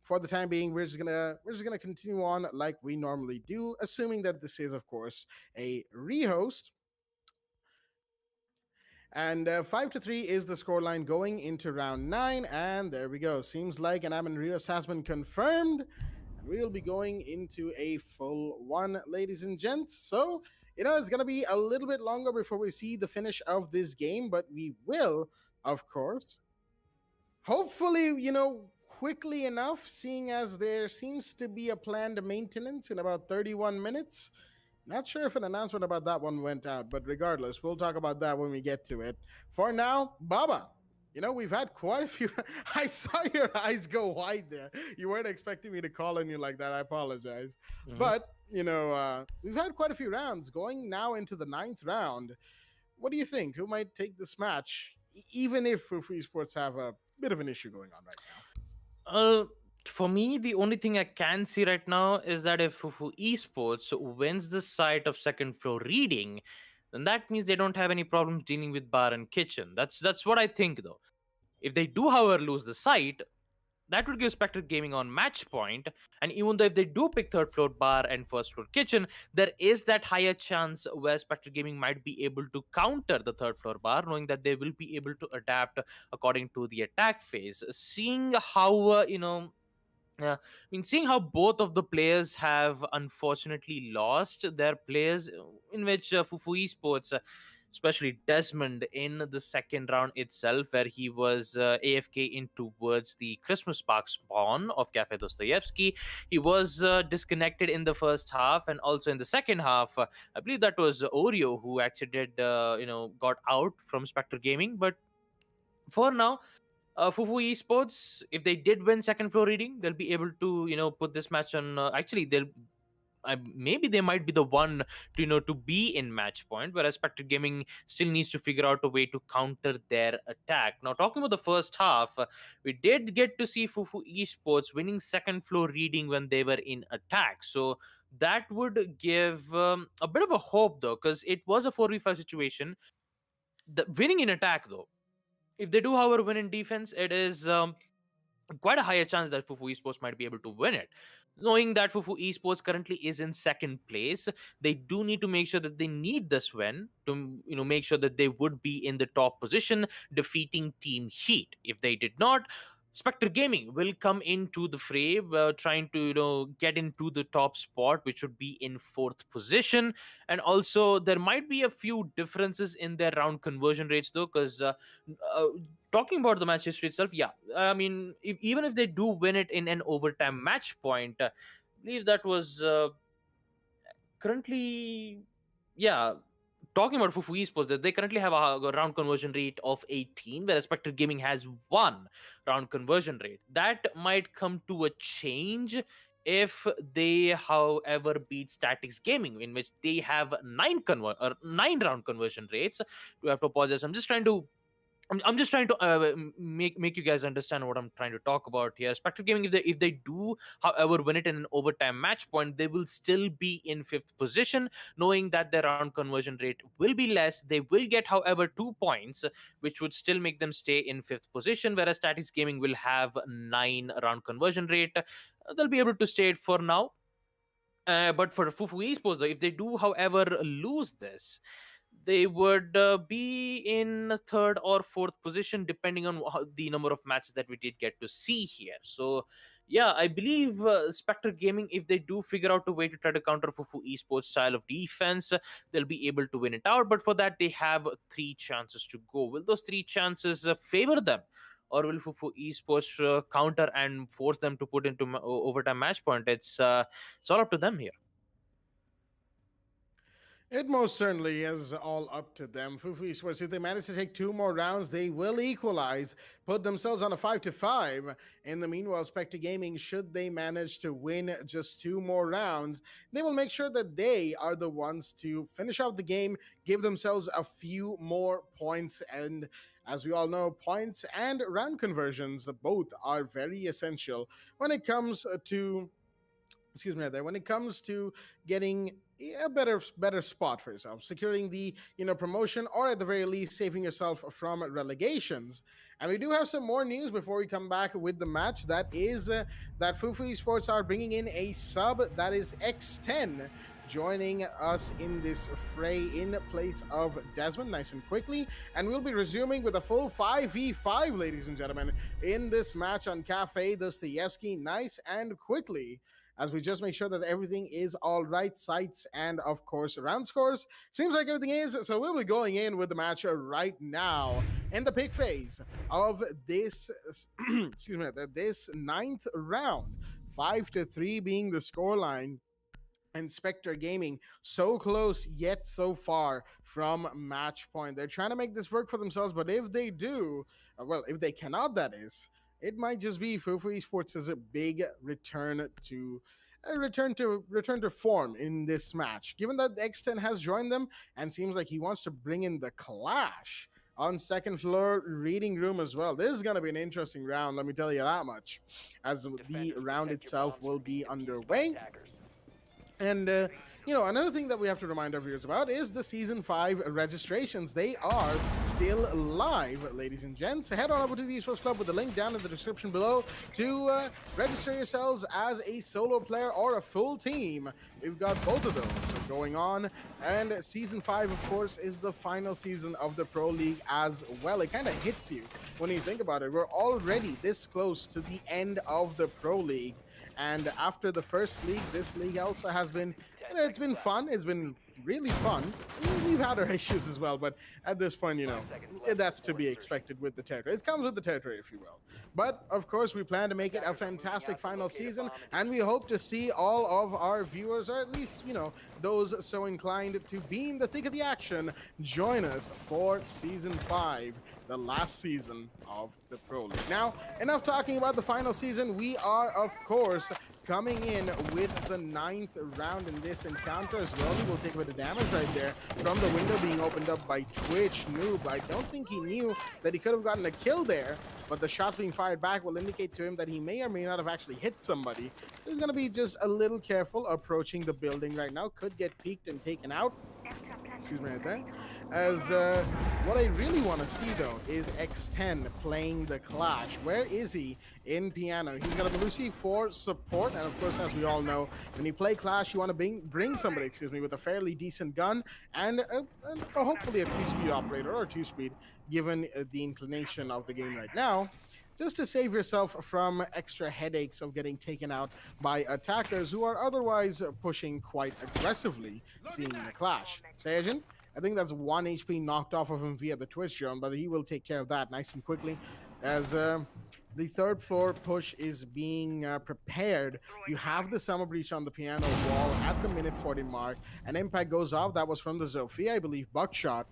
S1: for the time being, we're just gonna continue on like we normally do, assuming that this is, of course, a rehost. And 5-3 is the scoreline going into round 9. And there we go. Seems like an admin rehost has been confirmed. And we'll be going into a full one, ladies and gents. So, it's going to be a little bit longer before we see the finish of this game, but we will, of course, hopefully, quickly enough, seeing as there seems to be a planned maintenance in about 31 minutes. Not sure if an announcement about that one went out, but regardless, we'll talk about that when we get to it. For now, Baba, we've had quite a few. I saw your eyes go wide there. You weren't expecting me to call on you like that. I apologize.
S3: Mhm.
S1: But, we've had quite a few rounds going now into the ninth round. What do you think? Who might take this match, even if Fufu Esports have a bit of an issue going on right now?
S3: Uh, for me, the only thing I can see right now is that if Fufu Esports wins the site of second floor reading, then that means they don't have any problems dealing with bar and kitchen. That's what I think though. If they do, however, lose the site, that would give Spectre Gaming on match point. And even though if they do pick third floor bar and first floor kitchen, there is that higher chance where Spectre Gaming might be able to counter the third floor bar, knowing that they will be able to adapt according to the attack phase. Seeing how yeah, I mean, seeing how both of the players have unfortunately lost their players, in which Fufu Esports, especially Desmond, in the second round itself, where he was AFK in towards the Christmas Park spawn of Cafe Dostoevsky. He was disconnected in the first half, and also in the second half, I believe that was Oreo who actually did, got out from Spectre Gaming. But for now, Fufu Esports, if they did win second floor reading, they'll be able to put this match on. Actually, they'll maybe they might be the one to to be in match point, whereas Spectre Gaming still needs to figure out a way to counter their attack. Now, talking about the first half, we did get to see Fufu Esports winning second floor reading when they were in attack, so that would give a bit of a hope though, because it was a 4v5 situation. The winning in attack though, if they do however win in defense, it is quite a higher chance that Fufu Esports might be able to win it. Knowing that Fufu Esports currently is in second place, they do need to make sure that they need this win to make sure that they would be in the top position, defeating Team Heat. If they did not, Spectre Gaming will come into the fray, trying to get into the top spot, which would be in fourth position. And also, there might be a few differences in their round conversion rates, though, because talking about the match history itself, yeah, I mean, even if they do win it in an overtime match point, I believe that was currently, yeah. Talking about Fufu Esports, that they currently have a round conversion rate of 18, whereas Spectre Gaming has 1 round conversion rate. That might come to a change if they, however, beat Statics Gaming, in which they have 9 round conversion rates. Do have to apologize. I'm just trying to make you guys understand what I'm trying to talk about here. Spectre Gaming, if they do, however, win it in an overtime match point, they will still be in fifth position, knowing that their round conversion rate will be less. They will get, however, 2 points, which would still make them stay in fifth position. Whereas Statics Gaming will have 9 round conversion rate. They'll be able to stay it for now. But for Fufu Esports, though, if they do, however, lose this, they would be in third or fourth position depending on the number of matches that we did get to see here. So yeah, I believe Spectre Gaming, if they do figure out a way to try to counter Fufu Esports style of defense, they'll be able to win it out. But for that, they have three chances to go. Will those three chances favor them? Or will Fufu Esports counter and force them to put into overtime match point? It's all up to them here.
S1: It most certainly is all up to them. Fufu Esports, if they manage to take two more rounds, they will equalize, put themselves on a 5-5. In the meanwhile, Spectre Gaming, should they manage to win just two more rounds, they will make sure that they are the ones to finish off the game, give themselves a few more points. And as we all know, points and round conversions both are very essential when it comes to when it comes to getting a better spot for yourself, securing the promotion, or at the very least saving yourself from relegations. And we do have some more news before we come back with the match. That is that Fufu Esports are bringing in a sub, that is X10, joining us in this fray in place of Desmond nice and quickly. And we'll be resuming with a full 5v5, ladies and gentlemen, in this match on Cafe Dostoevsky nice and quickly, as we just make sure that everything is all right, sites, and of course round scores. Seems like everything is, so we'll be going in with the match right now in the pick phase of this this ninth round. 5-3 being the scoreline, and Spectre Gaming so close yet so far from match point. They're trying to make this work for themselves, but if they do, if they cannot, that is, it might just be Fufu Esports as a big return to form in this match. Given that X10 has joined them and seems like he wants to bring in the clash on second floor reading room as well. This is going to be an interesting round, let me tell you that much, as the round itself will be underway. And, another thing that we have to remind our viewers about is the Season 5 registrations. They are still live, ladies and gents. Head on over to the Esports Club with the link down in the description below to register yourselves as a solo player or a full team. We've got both of those going on. And Season 5, of course, is the final season of the Pro League as well. It kind of hits you when you think about it. We're already this close to the end of the Pro League. And after the first league, this league also has been, it's been fun. It's been really fun. We've had our issues as well, but at this point, that's to be expected with the territory. It comes with the territory, if you will. But of course, we plan to make it a fantastic final season, and we hope to see all of our viewers, or at least, those so inclined to be in the thick of the action, join us for Season 5, the last season of the Pro League. Now, enough talking about the final season. We are, of course, coming in with the 9th round in this encounter as well. He will take a bit of damage right there from the window being opened up by Twitch Noob. I don't think he knew that he could have gotten a kill there, but the shots being fired back will indicate to him that he may or may not have actually hit somebody. So he's going to be just a little careful approaching the building right now. Could get peeked and taken out. Excuse me right there. As what I really want to see, though, is X10 playing the Clash. Where is he in piano? He's got a Melusi for support, and of course, as we all know, when you play Clash, you want to bring somebody, with a fairly decent gun and hopefully a 3-speed operator or a 2-speed, given the inclination of the game right now, just to save yourself from extra headaches of getting taken out by attackers who are otherwise pushing quite aggressively, seeing the Clash. Saiyajin, I think that's 1 HP knocked off of him via the Twitch drone, but he will take care of that nice and quickly as the third floor push is being prepared. You have the summer breach on the piano wall at the minute 40 mark. An impact goes off. That was from the Zofia, I believe, buckshot.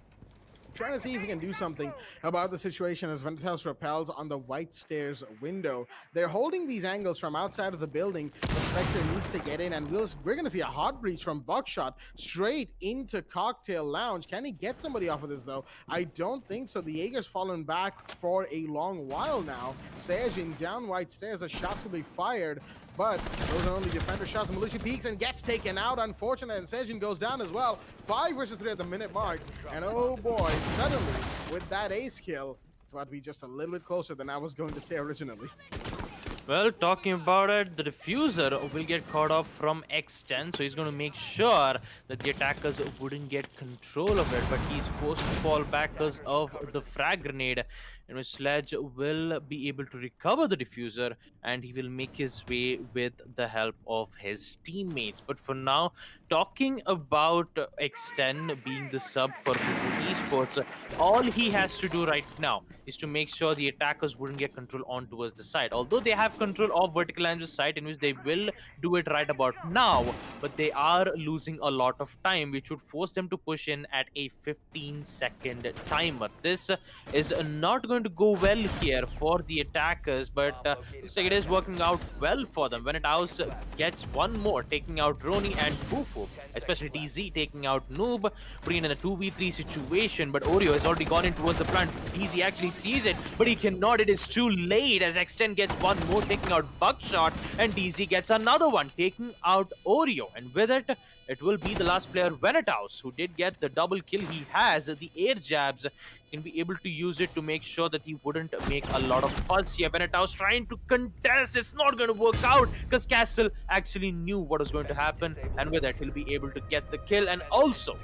S1: Trying to see if he can do something about the situation as Ventus repels on the white stairs window. They're holding these angles from outside of the building, but Spectre needs to get in, and we're going to see a hot breach from Buckshot straight into Cocktail Lounge. Can he get somebody off of this, though? I don't think so. The Jaeger's fallen back for a long while now. Saiyajin down white stairs. The shots will be fired, but those are only defender shots. Malushi peeks and gets taken out, unfortunate, and Saiyajin goes down as well. 5 versus 3 at the minute mark, and oh boy, suddenly with that ace kill, it's about to be just a little bit closer than I was going to say originally.
S3: Well, talking about it, the diffuser will get caught off from X10, so he's going to make sure that the attackers wouldn't get control of it, but he's forced to fall back because of the frag grenade, in which Sledge will be able to recover the diffuser and he will make his way with the help of his teammates. But for now, talking about X10 being the sub for Fufu Esports, all he has to do right now is to make sure the attackers wouldn't get control on towards the side. Although they have control of vertical lines of sight, in which they will do it right about now, but they are losing a lot of time, which would force them to push in at a 15-second timer. This is not going to go well here for the attackers, but looks like it is working out well for them. When it House gets one more, taking out Roni and Fufu, especially DZ taking out Noob, putting in a 2v3 situation, but Oreo has already gone in towards the plant. DZ actually sees it, but he cannot. It is too late as X10 gets one more, taking out Buckshot, and DZ gets another one, taking out Oreo. And with it, it will be the last player, Venetaus, who did get the double kill. He has the air jabs, can be able to use it to make sure that he wouldn't make a lot of fuss here. Venetaus trying to contest. It's not going to work out because Castle actually knew what was going to happen, and with it, he'll be able to get the kill and also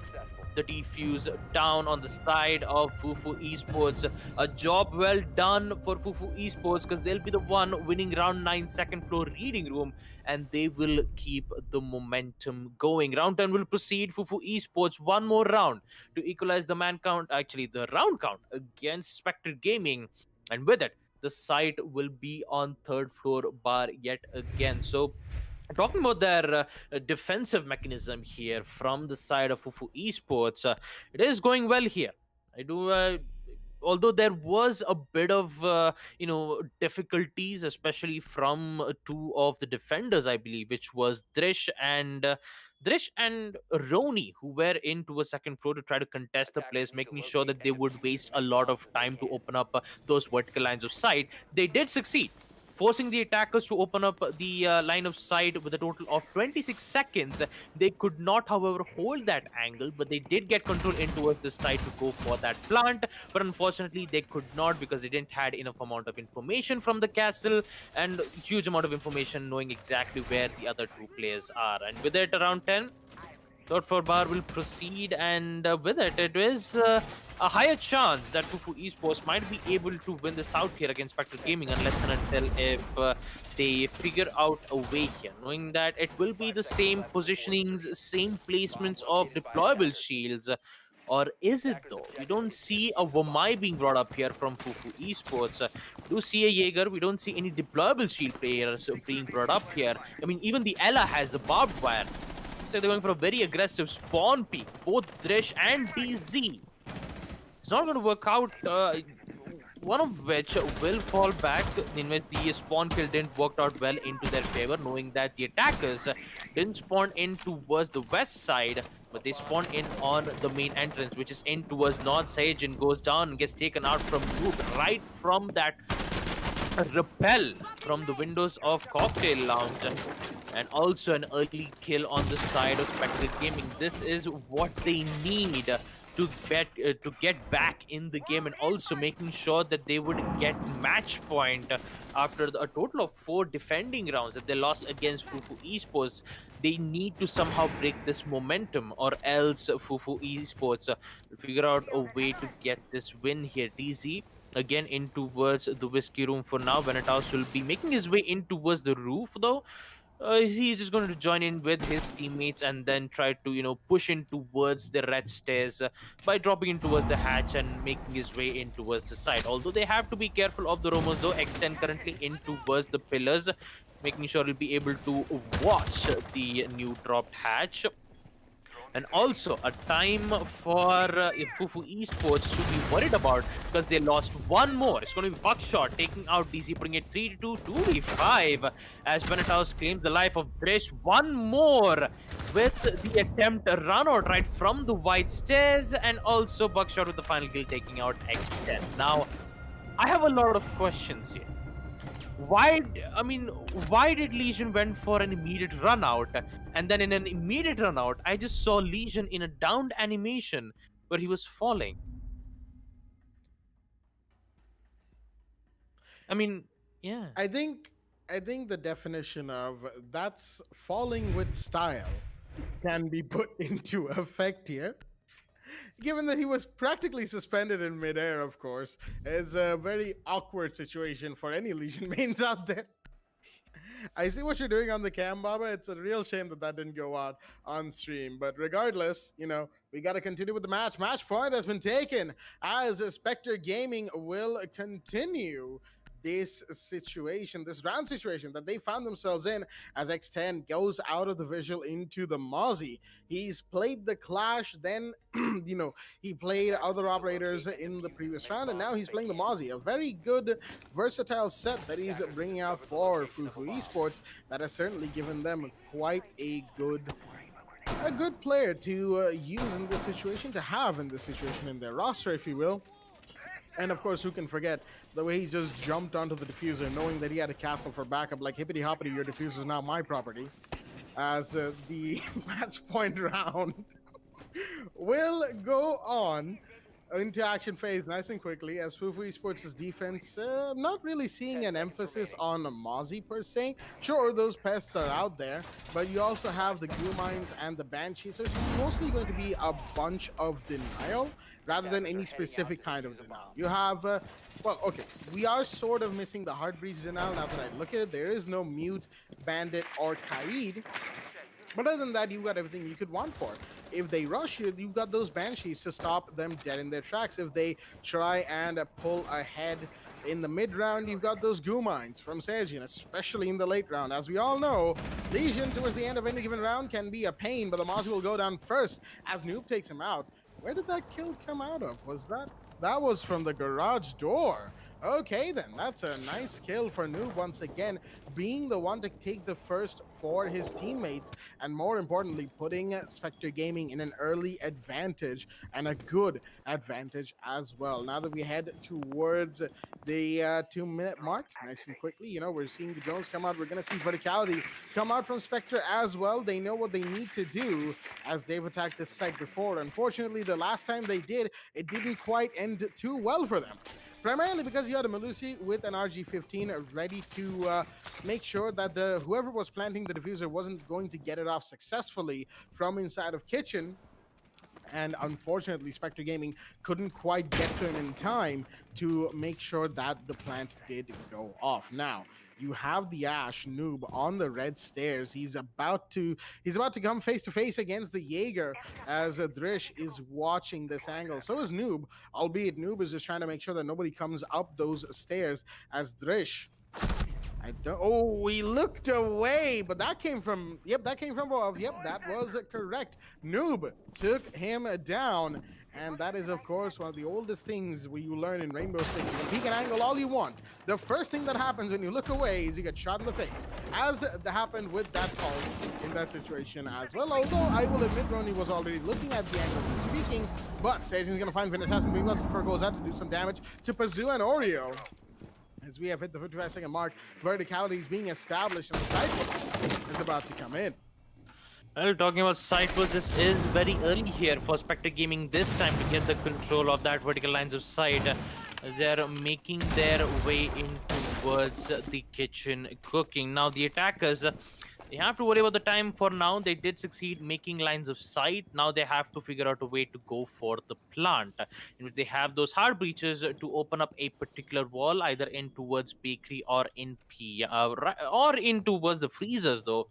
S3: the defuse down on the side of Fufu Esports. A job well done for Fufu Esports because they'll be the one winning round 9 second floor reading room, and they will keep the momentum going. Round 10 will proceed. Fufu Esports one more round to equalize the man count, actually the round count against Spectre Gaming, and with it, the site will be on third floor bar yet again. So talking about their defensive mechanism here from the side of Fufu Esports, it is going well here. I do. Although there was a bit of difficulties, especially from two of the defenders, I believe, which was Drish and Roni, who were into a second floor to try to contest the place, making sure that they would waste a lot of time to open up those vertical lines of sight. They did succeed, forcing the attackers to open up the line of sight with a total of 26 seconds. They could not, however, hold that angle, but they did get control in towards the side to go for that plant. But unfortunately, they could not because they didn't had enough amount of information from the castle and huge amount of information knowing exactly where the other two players are. And with it, around 10, third floor bar will proceed, and with it, it is a higher chance that Fufu Esports might be able to win this out here against Spectre Gaming, unless and until if they figure out a way here, knowing that it will be the same positionings, same placements of deployable shields. Or is it though? We don't see a Wamai being brought up here from Fufu Esports. We do see a Jaeger. We don't see any deployable shield players being brought up here. I mean, even the Ella has a barbed wire. So they're going for a very aggressive spawn peek. Both Drish and DZ. It's not going to work out. One of which will fall back, in which the spawn kill didn't work out well into their favor, knowing that the attackers didn't spawn in towards the west side, but they spawn in on the main entrance, which is in towards north. Sage and goes down and gets taken out from Noob right from that repel from the windows of Cocktail Lounge, and also an early kill on the side of Spectre Gaming. This is what they need to get back in the game, and also making sure that they would get match point after a total of 4 defending rounds that they lost against Fufu Esports. They need to somehow break this momentum, or else Fufu Esports will figure out a way to get this win here. DZ again in towards the whiskey room for now. Venetaus will be making his way in towards the roof though. He's just going to join in with his teammates and then try to, push in towards the red stairs by dropping in towards the hatch and making his way in towards the side. Although they have to be careful of the Romos though. Extend currently in towards the pillars, making sure he'll be able to watch the new dropped hatch. And also a time for Fufu Esports to be worried about, because they lost one more. It's going to be Buckshot taking out DC, putting it 3-2, 2v5 as Venetaus claims the life of Drish. One more with the attempt run out right from the white stairs, and also Buckshot with the final kill taking out X10. Now, I have a lot of questions here. Why did Legion went for an immediate run out, and then in an immediate run out I just saw Legion in a downed animation where he was falling? I mean, yeah.
S1: I think I think the definition of that's falling with style can be put into effect here. Given that he was practically suspended in midair, of course, is a very awkward situation for any Legion mains out there. I see what you're doing on the cam, Baba. It's a real shame that that didn't go out on stream. But regardless, we got to continue with the match. Match point has been taken as Spectre Gaming will continue this round situation that they found themselves in as X10 goes out of the visual into the Mozzie. He's played the Clash, then, he played other operators in the previous round, and now he's playing the Mozzie. A very good, versatile set that he's bringing out for Fufu Esports that has certainly given them quite a good player to use in this situation, to have in this situation in their roster, if you will. And of course, who can forget the way he just jumped onto the diffuser, knowing that he had a castle for backup, like hippity hoppity, your diffuser is now my property. As the match point round will go on into action phase nice and quickly as Fufu Esports' defense not really seeing an emphasis on Mozzie per se. Sure, those pests are out there, but you also have the goo mines and the banshee, so it's mostly going to be a bunch of denial rather than any specific kind of denial. You have we are sort of missing the Heartbreach denial now that I look at it. There is no Mute, Bandit, or Kaid. But other than that, you've got everything you could want for it. If they rush you, you've got those Banshees to stop them dead in their tracks. If they try and pull ahead in the mid round, you've got those goo mines from Sergian, especially in the late round. As we all know, Legion towards the end of any given round can be a pain, but the Mozzie will go down first as Noob takes him out. Where did that kill come out of? That was from the garage door. Okay, then. That's a nice kill for Noob once again, being the one to take the first for his teammates, and more importantly, putting Spectre Gaming in an early advantage, and a good advantage as well. Now that we head towards the 2-minute mark, nice and quickly, we're seeing the Jones come out. We're going to see verticality come out from Spectre as well. They know what they need to do as they've attacked this site before. Unfortunately, the last time they did, it didn't quite end too well for them. Primarily because you had a Melusi with an RG-15 ready to make sure that whoever was planting the diffuser wasn't going to get it off successfully from inside of kitchen. And unfortunately, Spectre Gaming couldn't quite get to him in time to make sure that the plant did go off. Now, you have the Ash Noob on the red stairs. He's about to come face to face against the Jaeger as Drish is watching this angle. So is Noob, albeit Noob is just trying to make sure that nobody comes up those stairs as Drish. He looked away, but that came from above. Yep, that was correct. Noob took him down. And that is, of course, one of the oldest things you learn in Rainbow Six. You can peek and angle all you want. The first thing that happens when you look away is you get shot in the face, as happened with that Pulse in that situation as well. Although I will admit Ronnie was already looking at the angle he was speaking, but Sajan's going to find Vinitas and Big goes out to do some damage to Pazoo and Oreo. As we have hit the 55-second mark, verticality is being established and the cycle is about to come in.
S3: Well, talking about Cycles, this is very early here for Spectre Gaming this time to get the control of that vertical lines of sight as they're making their way in towards the kitchen cooking. Now, the attackers, they have to worry about the time for now. They did succeed making lines of sight. Now they have to figure out a way to go for the plant. In which they have those hard breaches to open up a particular wall, either in towards bakery or in or in towards the freezers, though.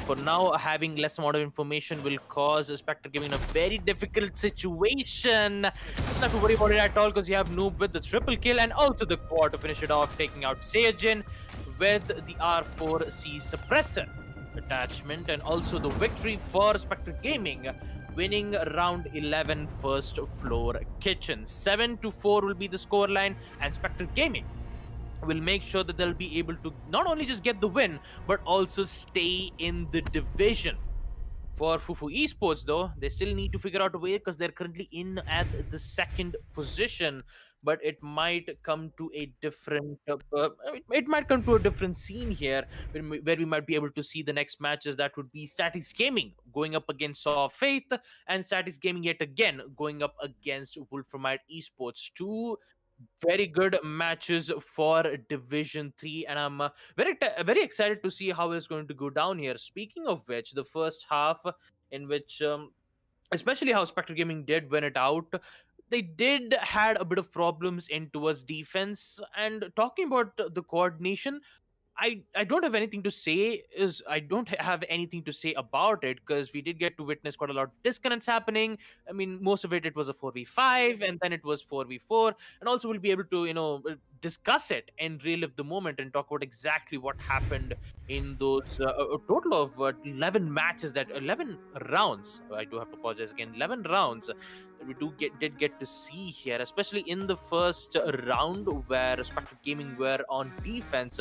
S3: For now, having less amount of information will cause Spectre Gaming a very difficult situation. Not have to worry about it at all because you have Noob with the triple kill and also the quad to finish it off, taking out Sajin with the R4C suppressor attachment, and also the victory for Spectre Gaming, winning round 11 first floor kitchen. 7-4 will be the scoreline, and Spectre Gaming will make sure that they'll be able to not only just get the win, but also stay in the division. For Fufu Esports, though, they still need to figure out a way because they're currently in at the second position. But it might come to a different, scene here, where we might be able to see the next matches. That would be Statics Gaming going up against Saw of Faith, and Statics Gaming yet again going up against Wolframite Esports. Two very good matches for Division 3, and I'm very excited to see how it's going to go down here. Speaking of which, the first half, in which especially how Spectre Gaming did win it out, they did had a bit of problems in towards defense. And talking about the coordination, I don't have anything to say. Is I don't have anything to say about it, because we did get to witness quite a lot of disconnects happening. I mean, most of it was a 4v5, and then it was 4v4, and also we'll be able to discuss it and relive the moment and talk about exactly what happened in those a total of 11 matches, that 11 rounds. I do have to apologize again. 11 rounds that we did get to see here, especially in the first round where Spectre Gaming were on defense.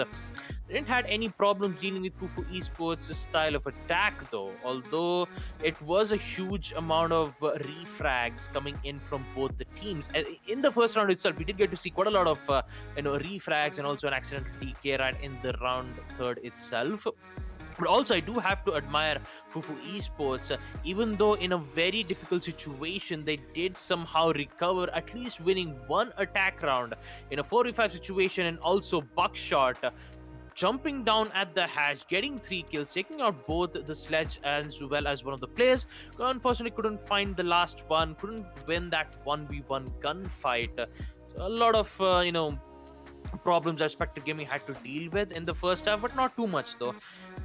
S3: They didn't had any problems dealing with Fufu Esports' style of attack, though. Although it was a huge amount of refrags coming in from both the teams. In the first round itself, we did get to see quite a lot of refrags and also an accidental TK right in the round third itself. But also, I do have to admire Fufu Esports. Even though in a very difficult situation, they did somehow recover, at least winning one attack round in a 4v5 situation, and also Buckshot jumping down at the hatch, getting 3 kills, taking out both the sledge as well as one of the players. Unfortunately, couldn't find the last one, couldn't win that 1v1 gunfight. So a lot of, problems that Spectre Gaming had to deal with in the first half, but not too much though.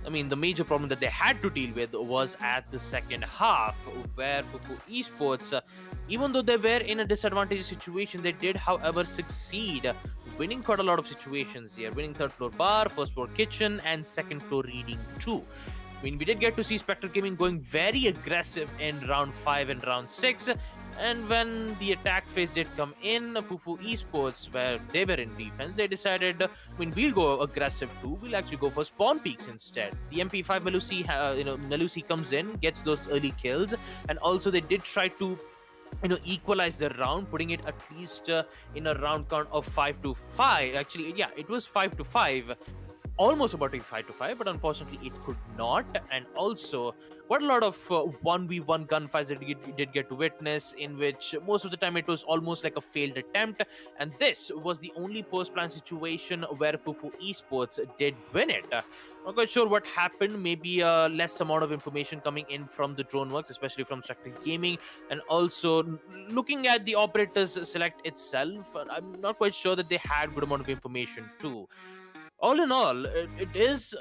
S3: I mean, the major problem that they had to deal with was at the second half, where Fufu Esports, even though they were in a disadvantageous situation, they did, however, succeed, winning quite a lot of situations here, winning third floor bar, first floor kitchen, and second floor reading 2. I mean, we did get to see Spectre Gaming going very aggressive in round 5 and round 6. And when the attack phase did come in, Fufu Esports, where they were in defense, they decided, we'll go aggressive too. We'll actually go for spawn peaks instead. The MP5 Melusi comes in, gets those early kills, and also they did try to equalize the round, putting it at least in a round count of 5-5. Actually, yeah, it was 5-5. Almost about to be 5-5, but unfortunately it could not. And also quite a lot of 1v1 gunfights that we did get to witness, in which most of the time it was almost like a failed attempt, and this was the only post-plan situation where Fufu Esports did win it. Not quite sure what happened. Maybe a less amount of information coming in from the drone works, especially from Spectre Gaming, and also looking at the operators select itself, I'm not quite sure that they had good amount of information too. All in all, it is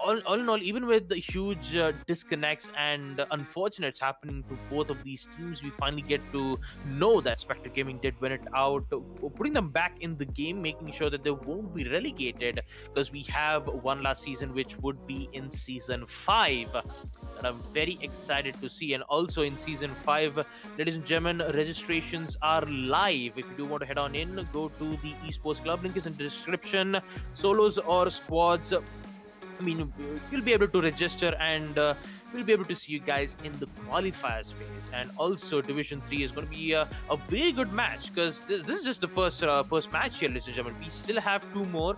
S3: all in all, even with the huge disconnects and unfortunates happening to both of these teams, we finally get to know that Spectre Gaming did win it out, putting them back in the game, making sure that they won't be relegated, because we have one last season, which would be in season 5, and I'm very excited to see. And also in season 5, ladies and gentlemen, registrations are live. If you do want to head on in, go to the Esports Club, link is in the description. Solos or squads, I mean, you'll be able to register, and we'll be able to see you guys in the qualifiers phase. And also Division 3 is going to be a very good match, because this is just the first match here, ladies and gentlemen. We still have 2 more.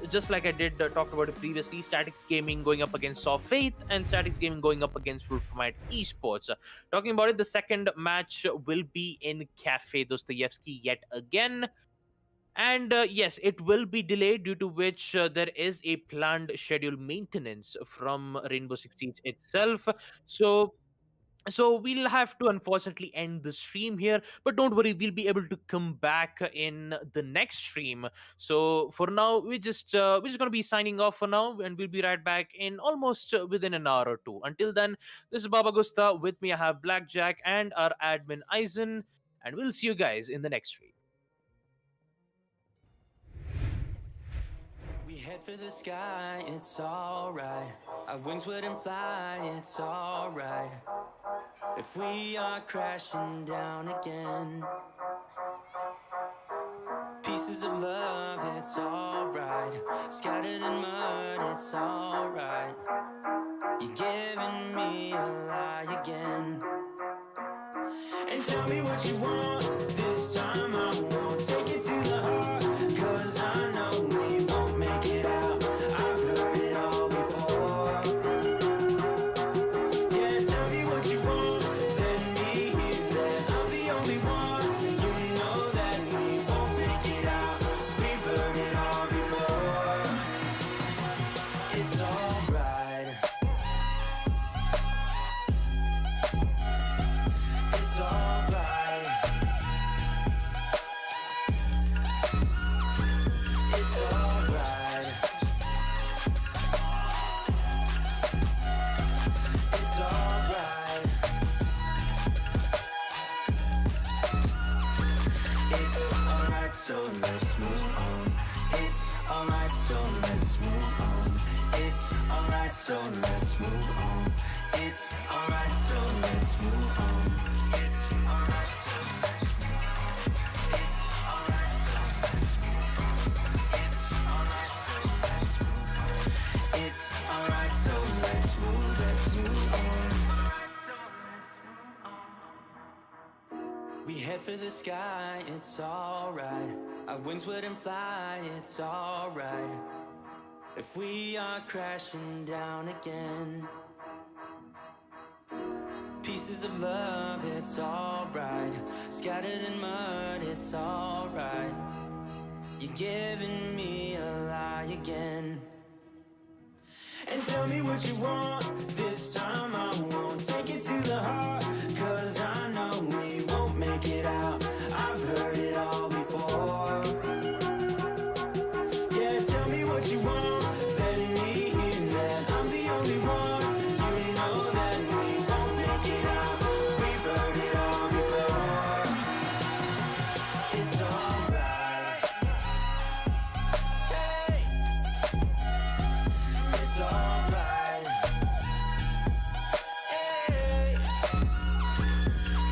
S3: Just like I did talk about it previously, Statics Gaming going up against Saw Faith, and Statics Gaming going up against Wolfmite Esports. Talking about it, the second match will be in Cafe Dostoyevsky yet again. And yes, it will be delayed, due to which there is a planned schedule maintenance from Rainbow Six Siege itself. So we'll have to unfortunately end the stream here, but don't worry, we'll be able to come back in the next stream. So for now, we're just going to be signing off for now, and we'll be right back in almost within an hour or two. Until then, this is Baba Gusta. With me I have Blackjack and our admin Eisen, and we'll see you guys in the next stream.
S4: We head for the sky, it's alright. Our wings wouldn't fly, it's alright. If we are crashing down again, pieces of love, it's alright. Scattered in mud, it's alright. You're giving me a lie again. And tell me what you want, this time I won't take it to the heart, 'cause I know we won't make it out. I've heard it all before. Yeah, tell me what you want, let me hear that I'm the only one. You know that we won't be alright, so let's move on. It's alright, so let's move on. It's alright, so let's move on. It's alright, so let's move on. It's alright, so let's move on. It's alright, so let's move on. It's alright, so let's move on. We head for the sky, it's alright. Our wings wouldn't fly, it's alright. If we are crashing down again, pieces of love, it's alright. Scattered in mud, it's alright. You're giving me a lie again. And tell me what you want, this time I won't take it to the heart. Cause I know we won't make it out, I've heard it all before. Yeah, tell me what you want, let me hear that I'm the only one. You know that we won't make it out, we've heard it all before. It's alright. Hey, it's alright. Hey,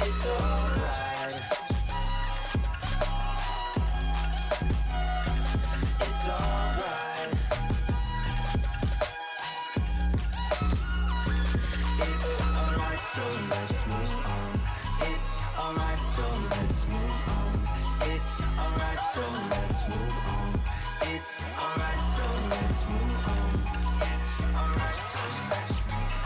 S4: it's alright. It's alright. It's alright, so let's move on. It's alright, so let's move on. It's alright, so let's move on. It's alright, so let's move on. It's alright, so let's move on.